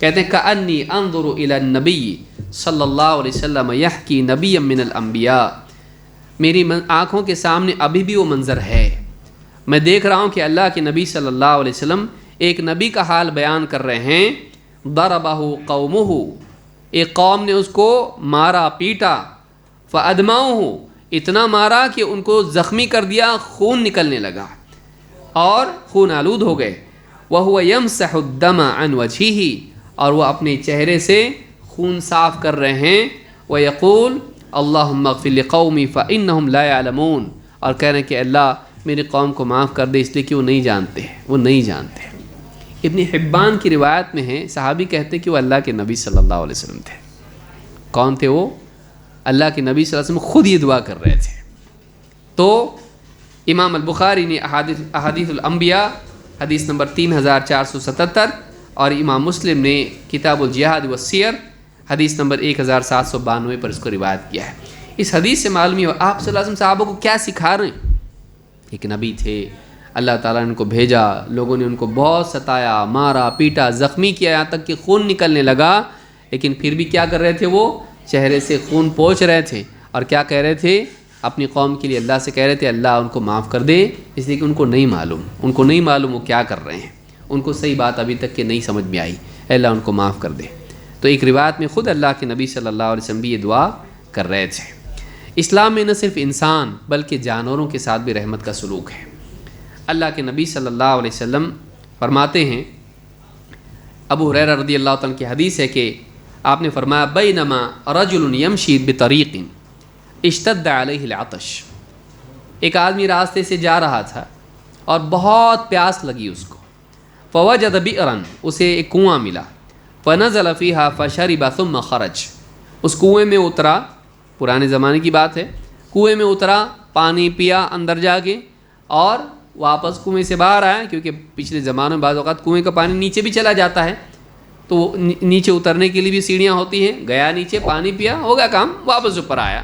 کہتے ہیں کأنی انظر الی النبی صلی اللہ علیہ وسلم یحکی نبی من الانبیاء، میری آنکھوں کے سامنے ابھی بھی وہ منظر ہے، میں دیکھ رہا ہوں کہ اللہ کے نبی صلی اللہ علیہ وسلم ایک نبی کا حال بیان کر رہے ہیں، ضربہ قومہ، ایک قوم نے اس کو مارا پیٹا، فادموہ، اتنا مارا کہ ان کو زخمی کر دیا، خون نکلنے لگا اور خون آلود ہو گئے، وَهُوَ يَمْسَحُ الدَّمَ عَنْ وَجْهِهِ، اور وہ اپنے چہرے سے خون صاف کر رہے ہیں، وَيَقُولُ اللَّهُمَّ اغْفِرْ لِقَوْمِي فَإِنَّهُمْ لَا يَعْلَمُونَ، اور کہہ رہے ہیں کہ اللہ میری قوم کو معاف کر دے اس لیے کہ وہ نہیں جانتے، وہ نہیں جانتے۔ ابن حبان کی روایت میں ہے، صحابی کہتے کہ وہ اللہ کے نبی صلی اللہ علیہ وسلم تھے۔ کون تھے وہ؟ اللہ کے نبی صلی اللہ علیہ وسلم خود یہ دعا کر رہے تھے۔ تو امام البخاری نے احادیث الانبیاء حدیث نمبر 3477 اور امام مسلم نے کتاب الجہاد والسیر حدیث نمبر 1792 پر اس کو روایت کیا ہے۔ اس حدیث سے معلوم ہے آپ صلی اللہ علیہ وسلم صحابہ کو کیا سکھا رہے ہیں۔ ایک نبی تھے، اللہ تعالیٰ نے ان کو بھیجا، لوگوں نے ان کو بہت ستایا، مارا پیٹا، زخمی کیا، یہاں تک کہ خون نکلنے لگا، لیکن پھر بھی کیا کر رہے تھے؟ وہ چہرے سے خون پوچھ رہے تھے اور کیا کہہ رہے تھے؟ اپنی قوم کے لیے اللہ سے کہہ رہے تھے اللہ ان کو معاف کر دے، اس لیے کہ ان کو نہیں معلوم وہ کیا کر رہے ہیں، ان کو صحیح بات ابھی تک کہ نہیں سمجھ میں آئی، اللہ ان کو معاف کر دے۔ تو ایک روایت میں خود اللہ کے نبی صلی اللہ علیہ وسلم بھی یہ دعا کر رہے تھے۔ اسلام میں نہ صرف انسان بلکہ جانوروں کے ساتھ بھی رحمت کا سلوک ہے۔ اللہ کے نبی صلی اللہ علیہ وسلم فرماتے ہیں، ابو ہریرہ رضی اللہ تعالیٰ کی حدیث ہے کہ آپ نے فرمایا بینما رجل یمشی بطریق اشتد علیہ العطش، ایک آدمی راستے سے جا رہا تھا اور بہت پیاس لگی اس کو، فوجد بئرا، اسے ایک کنواں ملا، فنزل فیہا فشرب ثم خرج، اس کنویں میں اترا، پرانے زمانے کی بات ہے، کنویں میں اترا، پانی پیا اندر جا کے اور واپس کنویں سے باہر آیا، کیونکہ پچھلے زمانے میں بعض اوقات کنویں کا پانی نیچے بھی چلا جاتا ہے، تو نیچے اترنے کے لیے بھی سیڑھیاں ہوتی ہیں، گیا نیچے، پانی پیا، ہو گیا کام، واپس اوپر آیا۔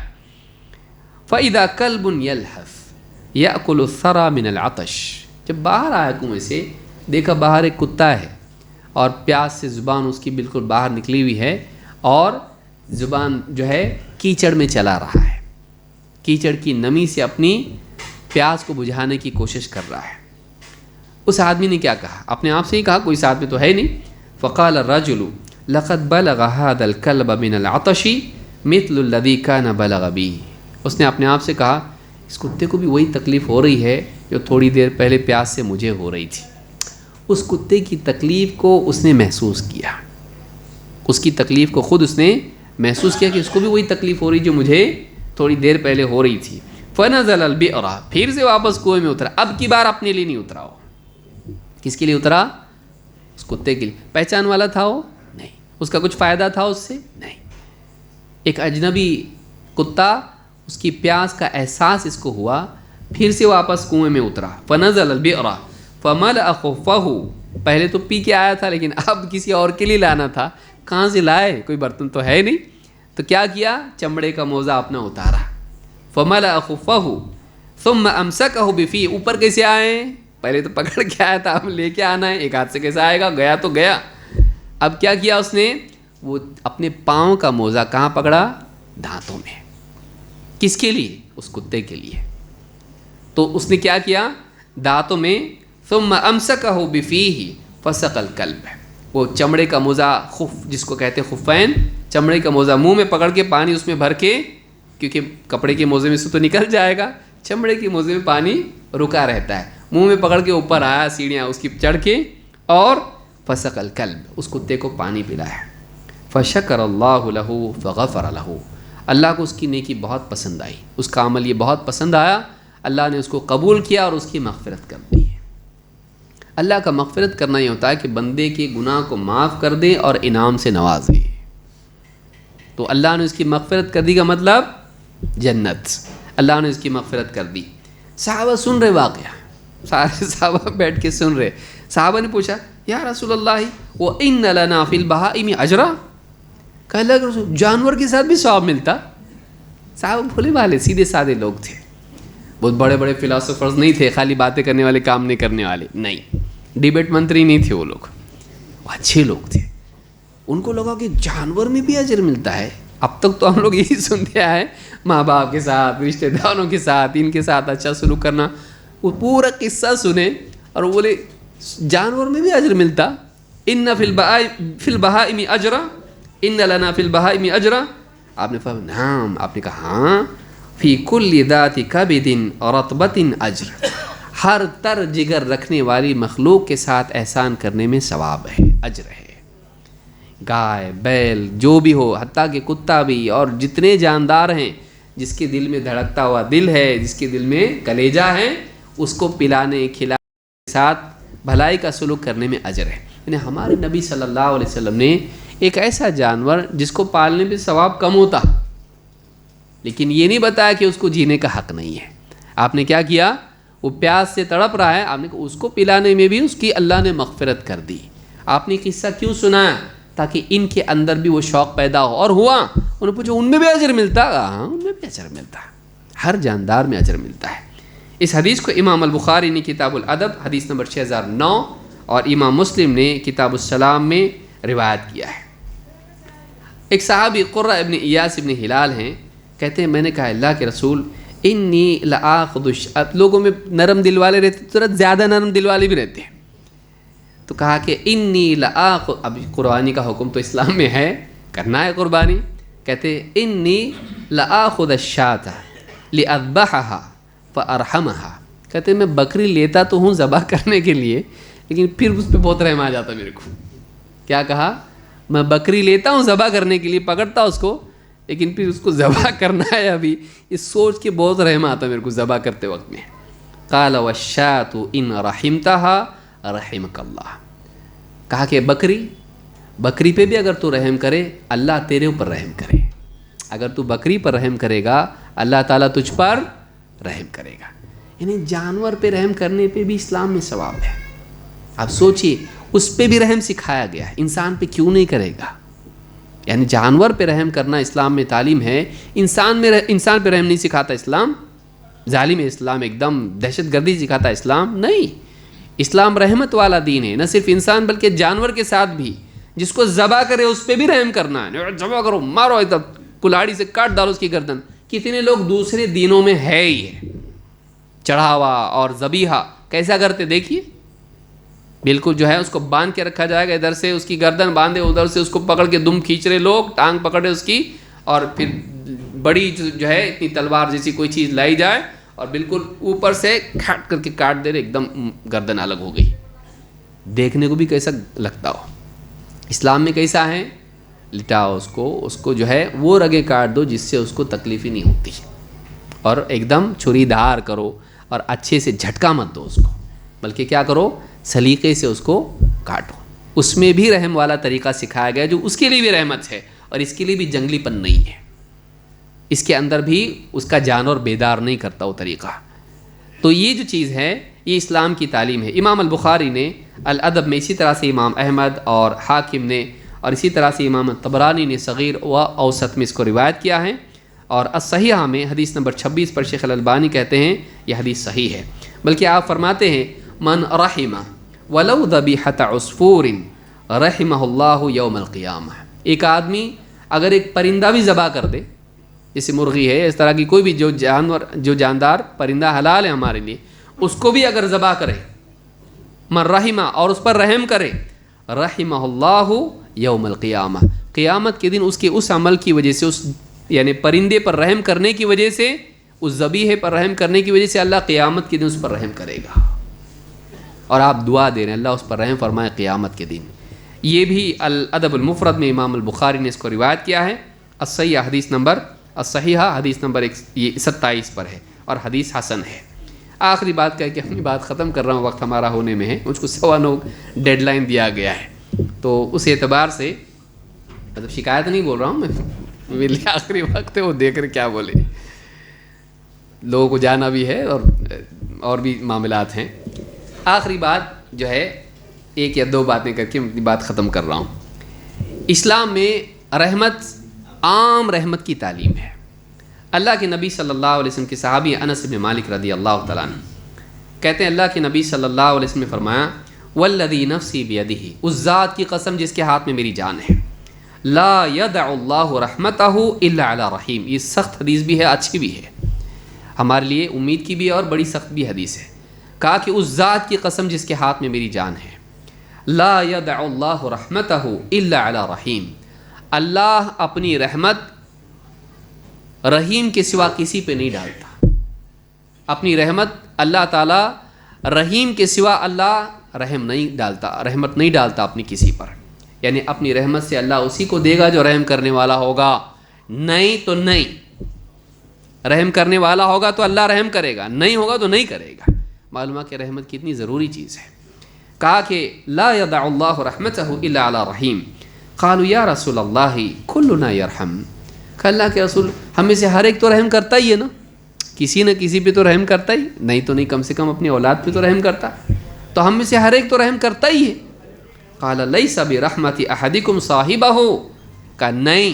فَإِذَا كَلْبٌ يَلْحَفْ يَأْكُلُ الثَّرَى مِنَ الْعَطَشِ، جب باہر آیا کنویں سے، دیکھا باہر ایک کتا ہے اور پیاس سے زبان اس کی بالکل باہر نکلی ہوئی ہے اور زبان جو ہے کیچڑ میں چلا رہا ہے، کیچڑ کی نمی سے اپنی پیاس کو بجھانے کی کوشش کر رہا ہے۔ اس آدمی نے کیا کہا؟ اپنے آپ سے ہی کہا، کوئی ساتھ میں تو ہے نہیں۔ فقال الرجل لقد بلغ هذا الكلب من العطش مثل الذي كان بلغ بي، اس نے اپنے آپ سے کہا اس کتے کو بھی وہی تکلیف ہو رہی ہے جو تھوڑی دیر پہلے پیاس سے مجھے ہو رہی تھی۔ اس کتے کی تکلیف کو اس نے محسوس کیا، اس کی تکلیف کو خود اس نے محسوس کیا کہ اس کو بھی وہی تکلیف ہو رہی جو مجھے تھوڑی دیر پہلے ہو رہی تھی۔ فنزل البئر، پھر سے واپس کنویں میں اترا، اب کی بار اپنے لیے نہیں اترا، ہو کس کے لیے اترا؟ اس کتے کے لیے۔ پہچان والا تھا وہ؟ نہیں۔ اس کا کچھ فائدہ تھا اس سے؟ نہیں۔ ایک اجنبی کتا، اس کی پیاس کا احساس اس کو ہوا، پھر سے واپس کنویں میں اترا۔ فنزل البئر فملأ خفہ، پہلے تو پی کے آیا تھا لیکن اب کسی اور کے لیے لانا تھا، کہاں سے لائے؟ کوئی برتن تو ہے نہیں، تو کیا کیا؟ چمڑے کا موزہ اپنا اتارا۔ فملأ خفہ ثم امسکہ بفیہ، اوپر کیسے آئے؟ پہلے تو پکڑ کے آیا تھا، اب لے کے آنا ہے، ایک ہاتھ سے کیسے آئے گا؟ گیا تو گیا۔ اب کیا کیا اس نے؟ وہ اپنے پاؤں کا موزہ کہاں پکڑا؟ دانتوں میں۔ کس کے لیے؟ اس کتے کے لیے۔ تو اس نے کیا کیا؟ دانتوں میں، ثم امسکہ بفیہ فسق الکلب، وہ چمڑے کا موزہ، خف جس کو کہتے ہیں خفین، چمڑے کا موزہ منہ میں پکڑ کے پانی اس میں بھر کے، کیونکہ کپڑے کے موزے میں سے تو نکل جائے گا، چمڑے کے موزے میں پانی رکا رہتا ہے، منہ میں پکڑ کے اوپر آیا سیڑھیاں اس کی چڑھ کے اور فسق الکلب، اس کتے کو پانی پلایا۔ فشکر اللہ لہ فغفر لہ، اللہ کو اس کی نیکی بہت پسند آئی، اس کا عمل یہ بہت پسند آیا، اللہ نے اس کو قبول کیا اور اس کی مغفرت کر دی۔ اللہ کا مغفرت کرنا یہ ہوتا ہے کہ بندے کے گناہ کو معاف کر دے اور انعام سے نواز دے۔ تو اللہ نے اس کی مغفرت کر دی کا مطلب جنت، اللہ نے اس کی مغفرت کر دی۔ صحابہ سن رہے واقعہ، سارے صحابہ بیٹھ کے سن رہے۔ صحابہ نے پوچھا یا رسول اللہ وَإِنَّ لَنَا فِي الْبَهَائِمِ أَجْرًا، کہ اللہ کے رسول جانور کے ساتھ بھی ثواب ملتا؟ صحابہ بھولے والے سیدھے سادے لوگ تھے، بہت بڑے بڑے فلاسفرز نہیں تھے، خالی باتیں کرنے والے، کام نہیں کرنے والے، نہیں، ڈیبیٹ منتری نہیں تھے وہ لوگ، وہ اچھے لوگ تھے۔ ان کو لگا کہ جانور میں بھی اجر ملتا ہے. اب تک تو ہم لوگ یہی سنتے آئے ماں باپ کے ساتھ، رشتہ داروں کے ساتھ، ان کے ساتھ اچھا سلوک کرنا. وہ پورا قصہ سنے اور بولے جانور میں بھی اجر ملتا. ان فی البہائم اجرا، ان لنا فی البہائم اجرا. آپ نے فرمایا نعم. آپ نے کہا ہاں، فی کل ذات کبد رطبۃ اجر. ہر تر جگر رکھنے والی مخلوق کے ساتھ احسان کرنے میں ثواب ہے، اجر ہے. گائے، بیل، جو بھی ہو، حتیٰ کہ کتا بھی، اور جتنے جاندار ہیں، جس کے دل میں دھڑکتا ہوا دل ہے، جس کے دل میں کلیجہ ہے، اس کو پلانے کھلانے کے ساتھ بھلائی کا سلوک کرنے میں اجر ہے. یعنی ہمارے نبی صلی اللہ علیہ وسلم نے ایک ایسا جانور جس کو پالنے پہ ثواب کم ہوتا، لیکن یہ نہیں بتایا کہ اس کو جینے کا حق نہیں ہے. آپ نے کیا کیا؟ وہ پیاس سے تڑپ رہا ہے، آپ نے اس کو پلانے میں بھی اس کی اللہ نے مغفرت کر دی. آپ نے قصہ کیوں سنایا؟ تاکہ ان کے اندر بھی وہ شوق پیدا ہو. اور ہوا، انہوں نے پوچھا ان میں بھی اجر ملتا؟ ہاں ان میں بھی اجر ملتا ہے، ہر جاندار میں اجر ملتا ہے. اس حدیث کو امام البخاری نے کتاب الادب حدیث نمبر 6009 اور امام مسلم نے کتاب السلام میں روایت کیا ہے. ایک صحابی قرہ ابن ایاس ابن ہلال ہیں، کہتے ہیں میں نے کہا اللہ کے رسول انی لآخذ لوگوں میں نرم دل والے رہتے، تھوڑا زیادہ نرم دل والے بھی رہتے ہیں. تو کہا کہ انی لآخذ، اب قربانی کا حکم تو اسلام میں ہے، کرنا ہے قربانی. کہتے انی لآخذ الشاة لأذبحها فأرحمها. کہتے میں بکری لیتا تو ہوں ذبح کرنے کے لیے، لیکن پھر اس پہ بہت رحم آ جاتا میرے کو. کیا کہا؟ میں بکری لیتا ہوں ذبح کرنے کے لیے، پکڑتا اس کو، لیکن پھر اس کو ذبح کرنا ہے ابھی، اس سوچ کے بہت رحم آتا میرے کو ذبح کرتے وقت میں. قال والشاة ان رحمتها رحمک اللہ. کہا کہ بکری پہ بھی اگر تو رحم کرے اللہ تیرے اوپر رحم کرے. اگر تو بکری پر رحم کرے گا اللہ تعالیٰ تجھ پر رحم کرے گا. یعنی جانور پہ رحم کرنے پہ بھی اسلام میں ثواب ہے. آپ سوچئے اس پہ بھی رحم سکھایا گیا ہے، انسان پہ کیوں نہیں کرے گا؟ یعنی جانور پہ رحم کرنا اسلام میں تعلیم ہے. انسان پہ رحم نہیں سکھاتا اسلام. ظالم اسلام ایک دم دہشت گردی سکھاتا اسلام نہیں. اسلام رحمت والا دین ہے، نہ صرف انسان بلکہ جانور کے ساتھ بھی. جس کو ذبح کرے اس پہ بھی رحم کرنا ہے. ذبح کرو، مارو، ایک دم کلاڑی سے کاٹ ڈالو اس کی گردن. کتنے لوگ دوسرے دینوں میں ہے ہی ہے، چڑھاوا اور ذبیحہ کیسا کرتے دیکھیے. بالکل جو ہے اس کو باندھ کے رکھا جائے گا، ادھر سے اس کی گردن باندھے، ادھر سے اس کو پکڑ کے دم کھینچ رہے لوگ، ٹانگ پکڑے اس کی، اور پھر بڑی جو ہے اتنی تلوار جیسی کوئی چیز لائی جائے اور بالکل اوپر سے کھٹ کر کے کاٹ دے رہے، ایک دم گردن الگ ہو گئی. دیکھنے کو بھی کیسا لگتا ہو. اسلام میں کیسا ہے؟ لٹاؤ اس کو جو ہے وہ رگیں کاٹ دو جس سے اس کو تکلیف ہی نہیں ہوتی، اور ایک دم چھری دھار کرو اور اچھے سے جھٹکا مت دو اس کو، بلکہ کیا کرو سلیقے سے اس کو کاٹو. اس میں بھی رحم والا طریقہ سکھایا گیا جو اس کے لیے بھی رحمت ہے اور اس کے لیے بھی جنگلی پن نہیں ہے. اس کے اندر بھی اس کا جانور بیدار نہیں کرتا وہ طریقہ. تو یہ جو چیز ہے یہ اسلام کی تعلیم ہے. امام البخاری نے الادب میں، اسی طرح سے امام احمد اور حاکم نے، اور اسی طرح سے امام طبرانی نے صغیر و اوسط میں اس کو روایت کیا ہے. اور الصحیحہ میں حدیث نمبر 26 پر شیخ الالبانی کہتے ہیں یہ حدیث صحیح ہے. بلکہ آپ فرماتے ہیں من رحم ولو ذبیحۃ عصفور رحمہ اللہ یوم القیامہ. ایک آدمی اگر ایک پرندہ بھی ذبح کر دے، جیسے مرغی ہے، اس طرح کی کوئی بھی جو جاندار پرندہ حلال ہے ہمارے لیے، اس کو بھی اگر ذبح کرے، من رحمہ، اور اس پر رحم کرے، رحمہ اللہ یوم القیامہ، قیامت کے دن اس کے اس عمل کی وجہ سے، اس یعنی پرندے پر رحم کرنے کی وجہ سے، اس ذبیحے پر رحم کرنے کی وجہ سے اللہ قیامت کے دن اس پر رحم کرے گا. اور آپ دعا دے رہے ہیں اللہ اس پر رحم فرمائے قیامت کے دن. یہ بھی الادب المفرد میں امام البخاری نے اس کو روایت کیا ہے. الصحیحہ حدیث نمبر 27 پر ہے اور حدیث حسن ہے. آخری بات کہہ کے اپنی بات ختم کر رہا ہوں، وقت ہمارا ہونے میں ہے، مجھ کو 9:15 ڈیڈ لائن دیا گیا ہے. تو اس اعتبار سے مطلب شکایت نہیں بول رہا ہوں میں، میرے آخری وقت ہے، وہ دیکھ کر کیا بولے. لوگوں کو جانا بھی ہے اور بھی معاملات ہیں. آخری بات جو ہے 1 یا 2 باتیں کر کے اپنی بات ختم کر رہا ہوں. اسلام میں رحمت، عام رحمت کی تعلیم ہے. اللہ کے نبی صلی اللہ علیہ وسلم کے صحابی انس بن مالک رضی اللہ تعالیٰ عنہ کہتے ہیں اللہ کے نبی صلی اللہ علیہ وسلم نے فرمایا والذی نفسی بیدہ، اس ذات کی قسم جس کے ہاتھ میں میری جان ہے، لا یدع اللہ رحمتہ الا علی رحیم. یہ سخت حدیث بھی ہے، اچھی بھی ہے، ہمارے لیے امید کی بھی ہے اور بڑی سخت بھی حدیث ہے. کہا کہ اس ذات کی قسم جس کے ہاتھ میں میری جان ہے، لا یدع اللہ رحمتہ الا علی رحیم، اللہ اپنی رحمت رحیم کے سوا کسی پہ نہیں ڈالتا. اپنی رحمت اللہ تعالیٰ رحیم کے سوا اللہ رحمت نہیں ڈالتا اپنی کسی پر. یعنی اپنی رحمت سے اللہ اسی کو دے گا جو رحم کرنے والا ہوگا، نہیں تو نہیں. رحم کرنے والا ہوگا تو اللہ رحم کرے گا، نہیں ہوگا تو نہیں کرے گا. معلوم ہے کہ رحمت کتنی ضروری چیز ہے. کہا کہ لا یدع اللہ رحمتہ الا علی رحیم. قالوا یا رسول اللہ کلنا یرحم. کہ اللہ کے رسول ہم میں سے ہر ایک تو رحم کرتا ہی ہے نا، کسی نہ کسی پہ تو رحم کرتا ہی، نہیں تو نہیں کم سے کم اپنی اولاد پہ تو رحم کرتا، تو ہم میں سے ہر ایک تو رحم کرتا ہی ہے. قال لیس برحمت احدکم صاحبہ. کہ نہیں،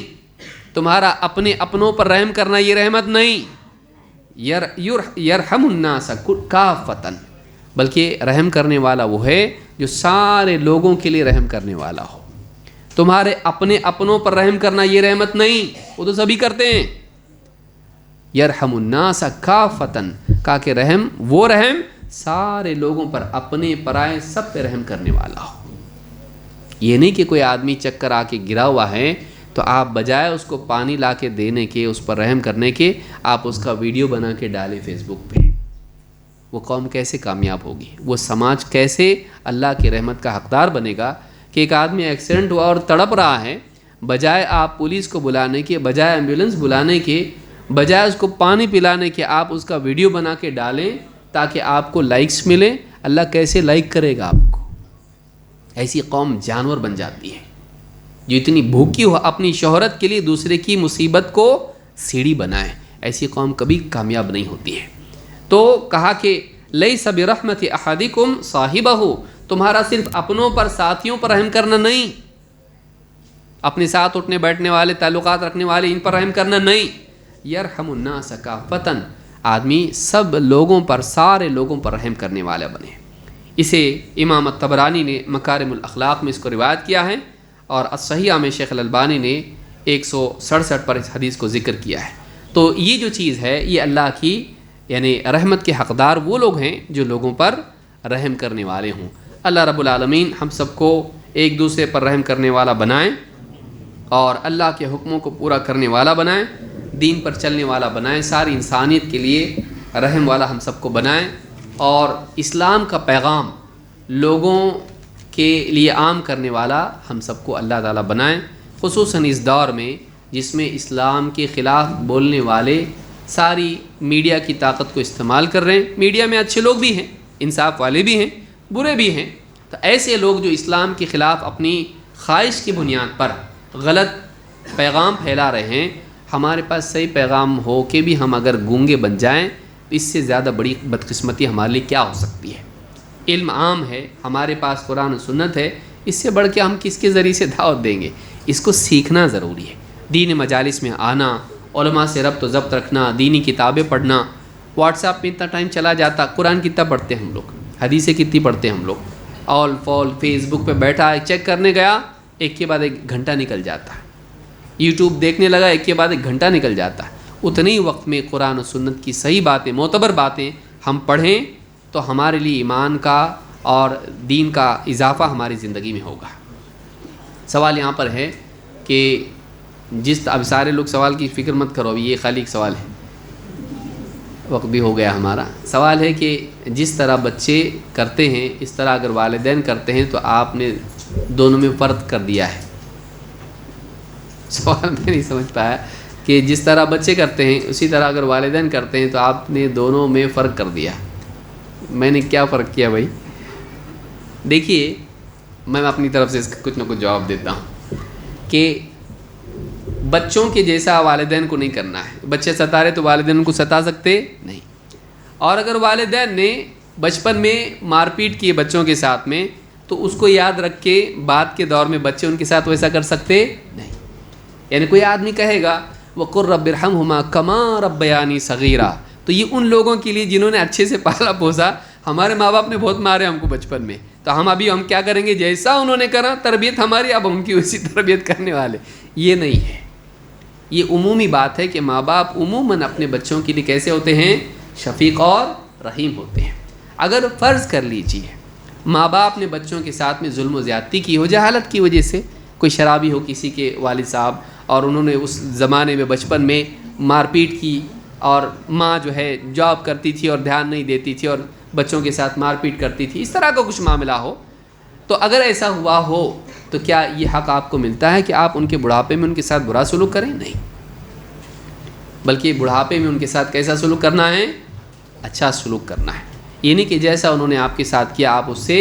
تمہارا اپنے اپنوں پر رحم کرنا یہ رحمت نہیں. یرحم الناس کافۃ، بلکہ رحم کرنے والا وہ ہے جو سارے لوگوں کے لیے رحم کرنے والا ہو. تمہارے اپنے اپنوں پر رحم کرنا یہ رحمت نہیں، وہ تو سبھی کرتے ہیں. یرحم الناس کافۃ، کہا کہ رحم وہ رحم سارے لوگوں پر، اپنے پرائے سب پہ رحم کرنے والا ہو. یہ نہیں کہ کوئی آدمی چکر آ کے گرا ہوا ہے تو آپ بجائے اس کو پانی لا کے دینے کے، اس پر رحم کرنے کے، آپ اس کا ویڈیو بنا کے ڈالیں فیس بک پہ. وہ قوم کیسے کامیاب ہوگی؟ وہ سماج کیسے اللہ کی رحمت کا حقدار بنے گا؟ کہ ایک آدمی ایکسیڈنٹ ہوا اور تڑپ رہا ہے، بجائے آپ پولیس کو بلانے کے، بجائے ایمبولینس بلانے کے، بجائے اس کو پانی پلانے کے، آپ اس کا ویڈیو بنا کے ڈالیں تاکہ آپ کو لائکس ملیں. اللہ کیسے لائک کرے گا آپ کو؟ ایسی قوم جانور بن جاتی ہے جو اتنی بھوکی ہو اپنی شہرت کے لیے دوسرے کی مصیبت کو سیڑھی بنائے. ایسی قوم کبھی کامیاب نہیں ہوتی ہے. تو کہا کہ لیس برحمت احدکم صاحبہ، تمہارا صرف اپنوں پر، ساتھیوں پر رحم کرنا نہیں، اپنے ساتھ اٹھنے بیٹھنے والے، تعلقات رکھنے والے، ان پر رحم کرنا نہیں. یرحم الناس کافۃ، آدمی سب لوگوں پر، سارے لوگوں پر رحم کرنے والا بنے. اسے امام الطبرانی نے مکارم الاخلاق میں اس کو روایت کیا ہے، اور الصحیحہ میں شیخ الالبانی نے 167 پر اس حدیث کو ذکر کیا ہے. تو یہ جو چیز ہے یہ اللہ کی یعنی رحمت کے حقدار وہ لوگ ہیں جو لوگوں پر رحم کرنے والے ہوں. اللہ رب العالمین ہم سب کو ایک دوسرے پر رحم کرنے والا بنائیں، اور اللہ کے حکموں کو پورا کرنے والا بنائیں، دین پر چلنے والا بنائیں، ساری انسانیت کے لیے رحم والا ہم سب کو بنائیں، اور اسلام کا پیغام لوگوں کے لیے عام کرنے والا ہم سب کو اللہ تعالیٰ بنائیں. خصوصاً اس دور میں جس میں اسلام کے خلاف بولنے والے ساری میڈیا کی طاقت کو استعمال کر رہے ہیں. میڈیا میں اچھے لوگ بھی ہیں، انصاف والے بھی ہیں، برے بھی ہیں. تو ایسے لوگ جو اسلام کے خلاف اپنی خواہش کی بنیاد پر غلط پیغام پھیلا رہے ہیں، ہمارے پاس صحیح پیغام ہو کے بھی ہم اگر گونگے بن جائیں تو اس سے زیادہ بڑی بدقسمتی ہمارے لیے کیا ہو سکتی ہے. علم عام ہے، ہمارے پاس قرآن و سنت ہے، اس سے بڑھ کے ہم کس کے ذریعے سے دعوت دیں گے؟ اس کو سیکھنا ضروری ہے. دین مجالس میں آنا، علماء سے ربط و ضبط رکھنا، دینی کتابیں پڑھنا. واٹس ایپ پہ اتنا ٹائم چلا جاتا، قرآن کتنا پڑھتے ہیں ہم لوگ، حدیثیں کتنی پڑھتے ہیں ہم لوگ. آل فال فیس بک پہ بیٹھا چیک کرنے گیا، ایک کے بعد ایک گھنٹہ نکل جاتا ہے. یوٹیوب دیکھنے لگا، ایک کے بعد ایک گھنٹہ نکل جاتا ہے. اتنے ہی وقت میں قرآن و سنت کی صحیح باتیں، معتبر باتیں ہم پڑھیں تو ہمارے لیے ایمان کا اور دین کا اضافہ ہماری زندگی میں ہوگا. سوال یہاں پر ہے کہ اب سارے لوگ سوال کی فکر مت کرو، یہ خالی ایک سوال ہے، وقت بھی ہو گیا ہمارا. سوال ہے کہ جس طرح بچے کرتے ہیں اس طرح اگر والدین کرتے ہیں تو آپ نے دونوں میں فرق کر دیا ہے. سوال میں نہیں سمجھ پایا کہ جس طرح بچے کرتے ہیں اسی طرح اگر والدین کرتے ہیں تو آپ نے دونوں میں فرق کر دیا. میں نے کیا فرق کیا بھائی؟ دیکھیے، میں اپنی طرف سے اس کا کچھ نہ کچھ جواب دیتا ہوں کہ بچوں کے جیسا والدین کو نہیں کرنا ہے. بچے ستا رہے تو والدین ان کو ستا سکتے نہیں، اور اگر والدین نے بچپن میں مار پیٹ کی بچوں کے ساتھ میں تو اس کو یاد رکھ کے بعد کے دور میں بچے ان کے ساتھ ویسا کر سکتے نہیں. یعنی کوئی آدمی کہے گا وَقُلْ رَبِّ ارْحَمْهُمَا كَمَا رَبَّيَانِي صَغِيرًا، تو یہ ان لوگوں کے لیے جنہوں نے اچھے سے پالا پوسا. ہمارے ماں باپ نے بہت مارے ہم کو بچپن میں، تو ہم کیا کریں گے؟ جیسا انہوں نے کرا تربیت ہماری، اب ہم کی اسی تربیت کرنے والے. یہ نہیں ہے. یہ عمومی بات ہے کہ ماں باپ عموماً اپنے بچوں کے لیے کیسے ہوتے ہیں؟ شفیق اور رحیم ہوتے ہیں. اگر فرض کر لیجیے ماں باپ نے بچوں کے ساتھ میں ظلم و زیادتی کی ہو جہالت کی وجہ سے، کوئی شرابی ہو کسی کے والد صاحب اور انہوں نے اس زمانے میں بچپن میں مار پیٹ کی، اور ماں جو ہے جاب کرتی تھی اور دھیان نہیں دیتی تھی اور بچوں کے ساتھ مار پیٹ کرتی تھی، اس طرح کا کچھ معاملہ ہو، تو اگر ایسا ہوا ہو تو کیا یہ حق آپ کو ملتا ہے کہ آپ ان کے بڑھاپے میں ان کے ساتھ برا سلوک کریں؟ نہیں، بلکہ بڑھاپے میں ان کے ساتھ کیسا سلوک کرنا ہے؟ اچھا سلوک کرنا ہے. یہ نہیں کہ جیسا انہوں نے آپ کے ساتھ کیا آپ اس سے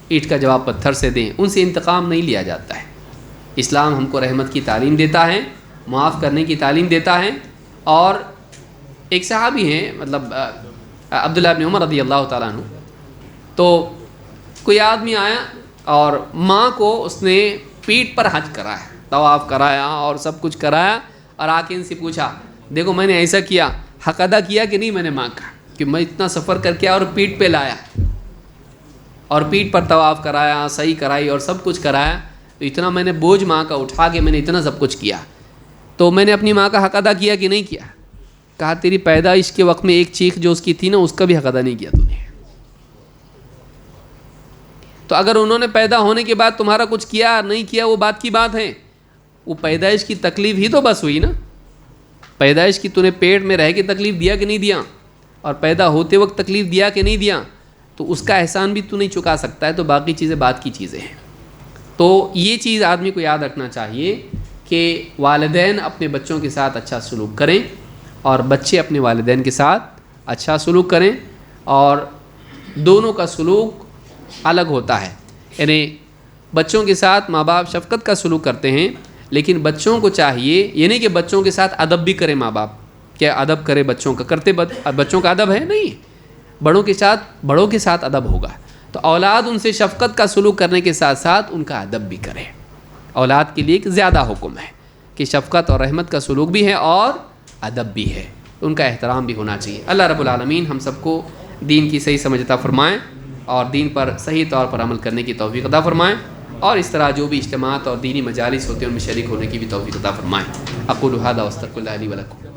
اینٹ کا جواب پتھر سے دیں. ان سے انتقام نہیں لیا جاتا ہے. اسلام ہم کو رحمت کی تعلیم دیتا ہے، معاف کرنے کی تعلیم دیتا ہے. اور ایک صحابی ہیں مطلب عبداللہ بن عمر رضی اللہ تعالیٰ عنہ، تو کوئی آدمی آیا اور ماں کو اس نے پیٹھ پر حج کرایا، طواف کرایا اور سب کچھ کرایا، اور آ کے ان سے پوچھا دیکھو میں نے ایسا کیا، حق ادا کیا کہ نہیں میں نے ماں کا، کہ میں اتنا سفر کر کے اور پیٹھ پہ لایا اور پیٹھ پر طواف کرایا، صحیح کرائی اور سب کچھ کرایا، تو اتنا میں نے بوجھ ماں کا اٹھا کے میں نے اتنا سب کچھ کیا، تو میں نے اپنی ماں کا حق ادا کیا کہ نہیں کیا؟ کہا تیری پیدائش کے وقت میں ایک چیخ جو اس کی تھی نا اس کا بھی حق ادا نہیں کیا تو نے. تو اگر انہوں نے پیدا ہونے کے بعد تمہارا کچھ کیا نہیں کیا وہ بات کی بات ہے، وہ پیدائش کی تکلیف ہی تو بس ہوئی نا. پیدائش کی تو نے پیٹ میں رہ کے تکلیف دیا کہ نہیں دیا، اور پیدا ہوتے وقت تکلیف دیا کہ نہیں دیا، تو اس کا احسان بھی تو نہیں چکا سکتا ہے. تو باقی چیزیں بات کی چیزیں ہیں. تو یہ چیز آدمی کو یاد رکھنا چاہیے کہ والدین اپنے بچوں کے ساتھ اچھا سلوک کریں اور بچے اپنے والدین کے ساتھ اچھا سلوک کریں، اور دونوں کا سلوک الگ ہوتا ہے. یعنی بچوں کے ساتھ ماں باپ شفقت کا سلوک کرتے ہیں، لیکن بچوں کو چاہیے یہ نہیں کہ بچوں کے ساتھ ادب بھی کرے ماں باپ. کیا ادب کرے بچوں کا؟ کرتے بچوں کا ادب ہے نہیں، بڑوں کے ساتھ ادب ہوگا. تو اولاد ان سے شفقت کا سلوک کرنے کے ساتھ ساتھ ان کا ادب بھی کرے. اولاد کے لیے ایک زیادہ حکم ہے کہ شفقت اور رحمت کا سلوک بھی ہے اور ادب بھی ہے، ان کا احترام بھی ہونا چاہیے. اللہ رب العالمین ہم سب کو دین کی صحیح سمجھ عطا فرمائیں اور دین پر صحیح طور پر عمل کرنے کی توفیق عطا فرمائیں، اور اس طرح جو بھی اجتماعات اور دینی مجالس ہوتے ہیں ان میں شریک ہونے کی بھی توفیق عطا فرمائیں. اقول ھذا واستغفر اللہ لی ولکم.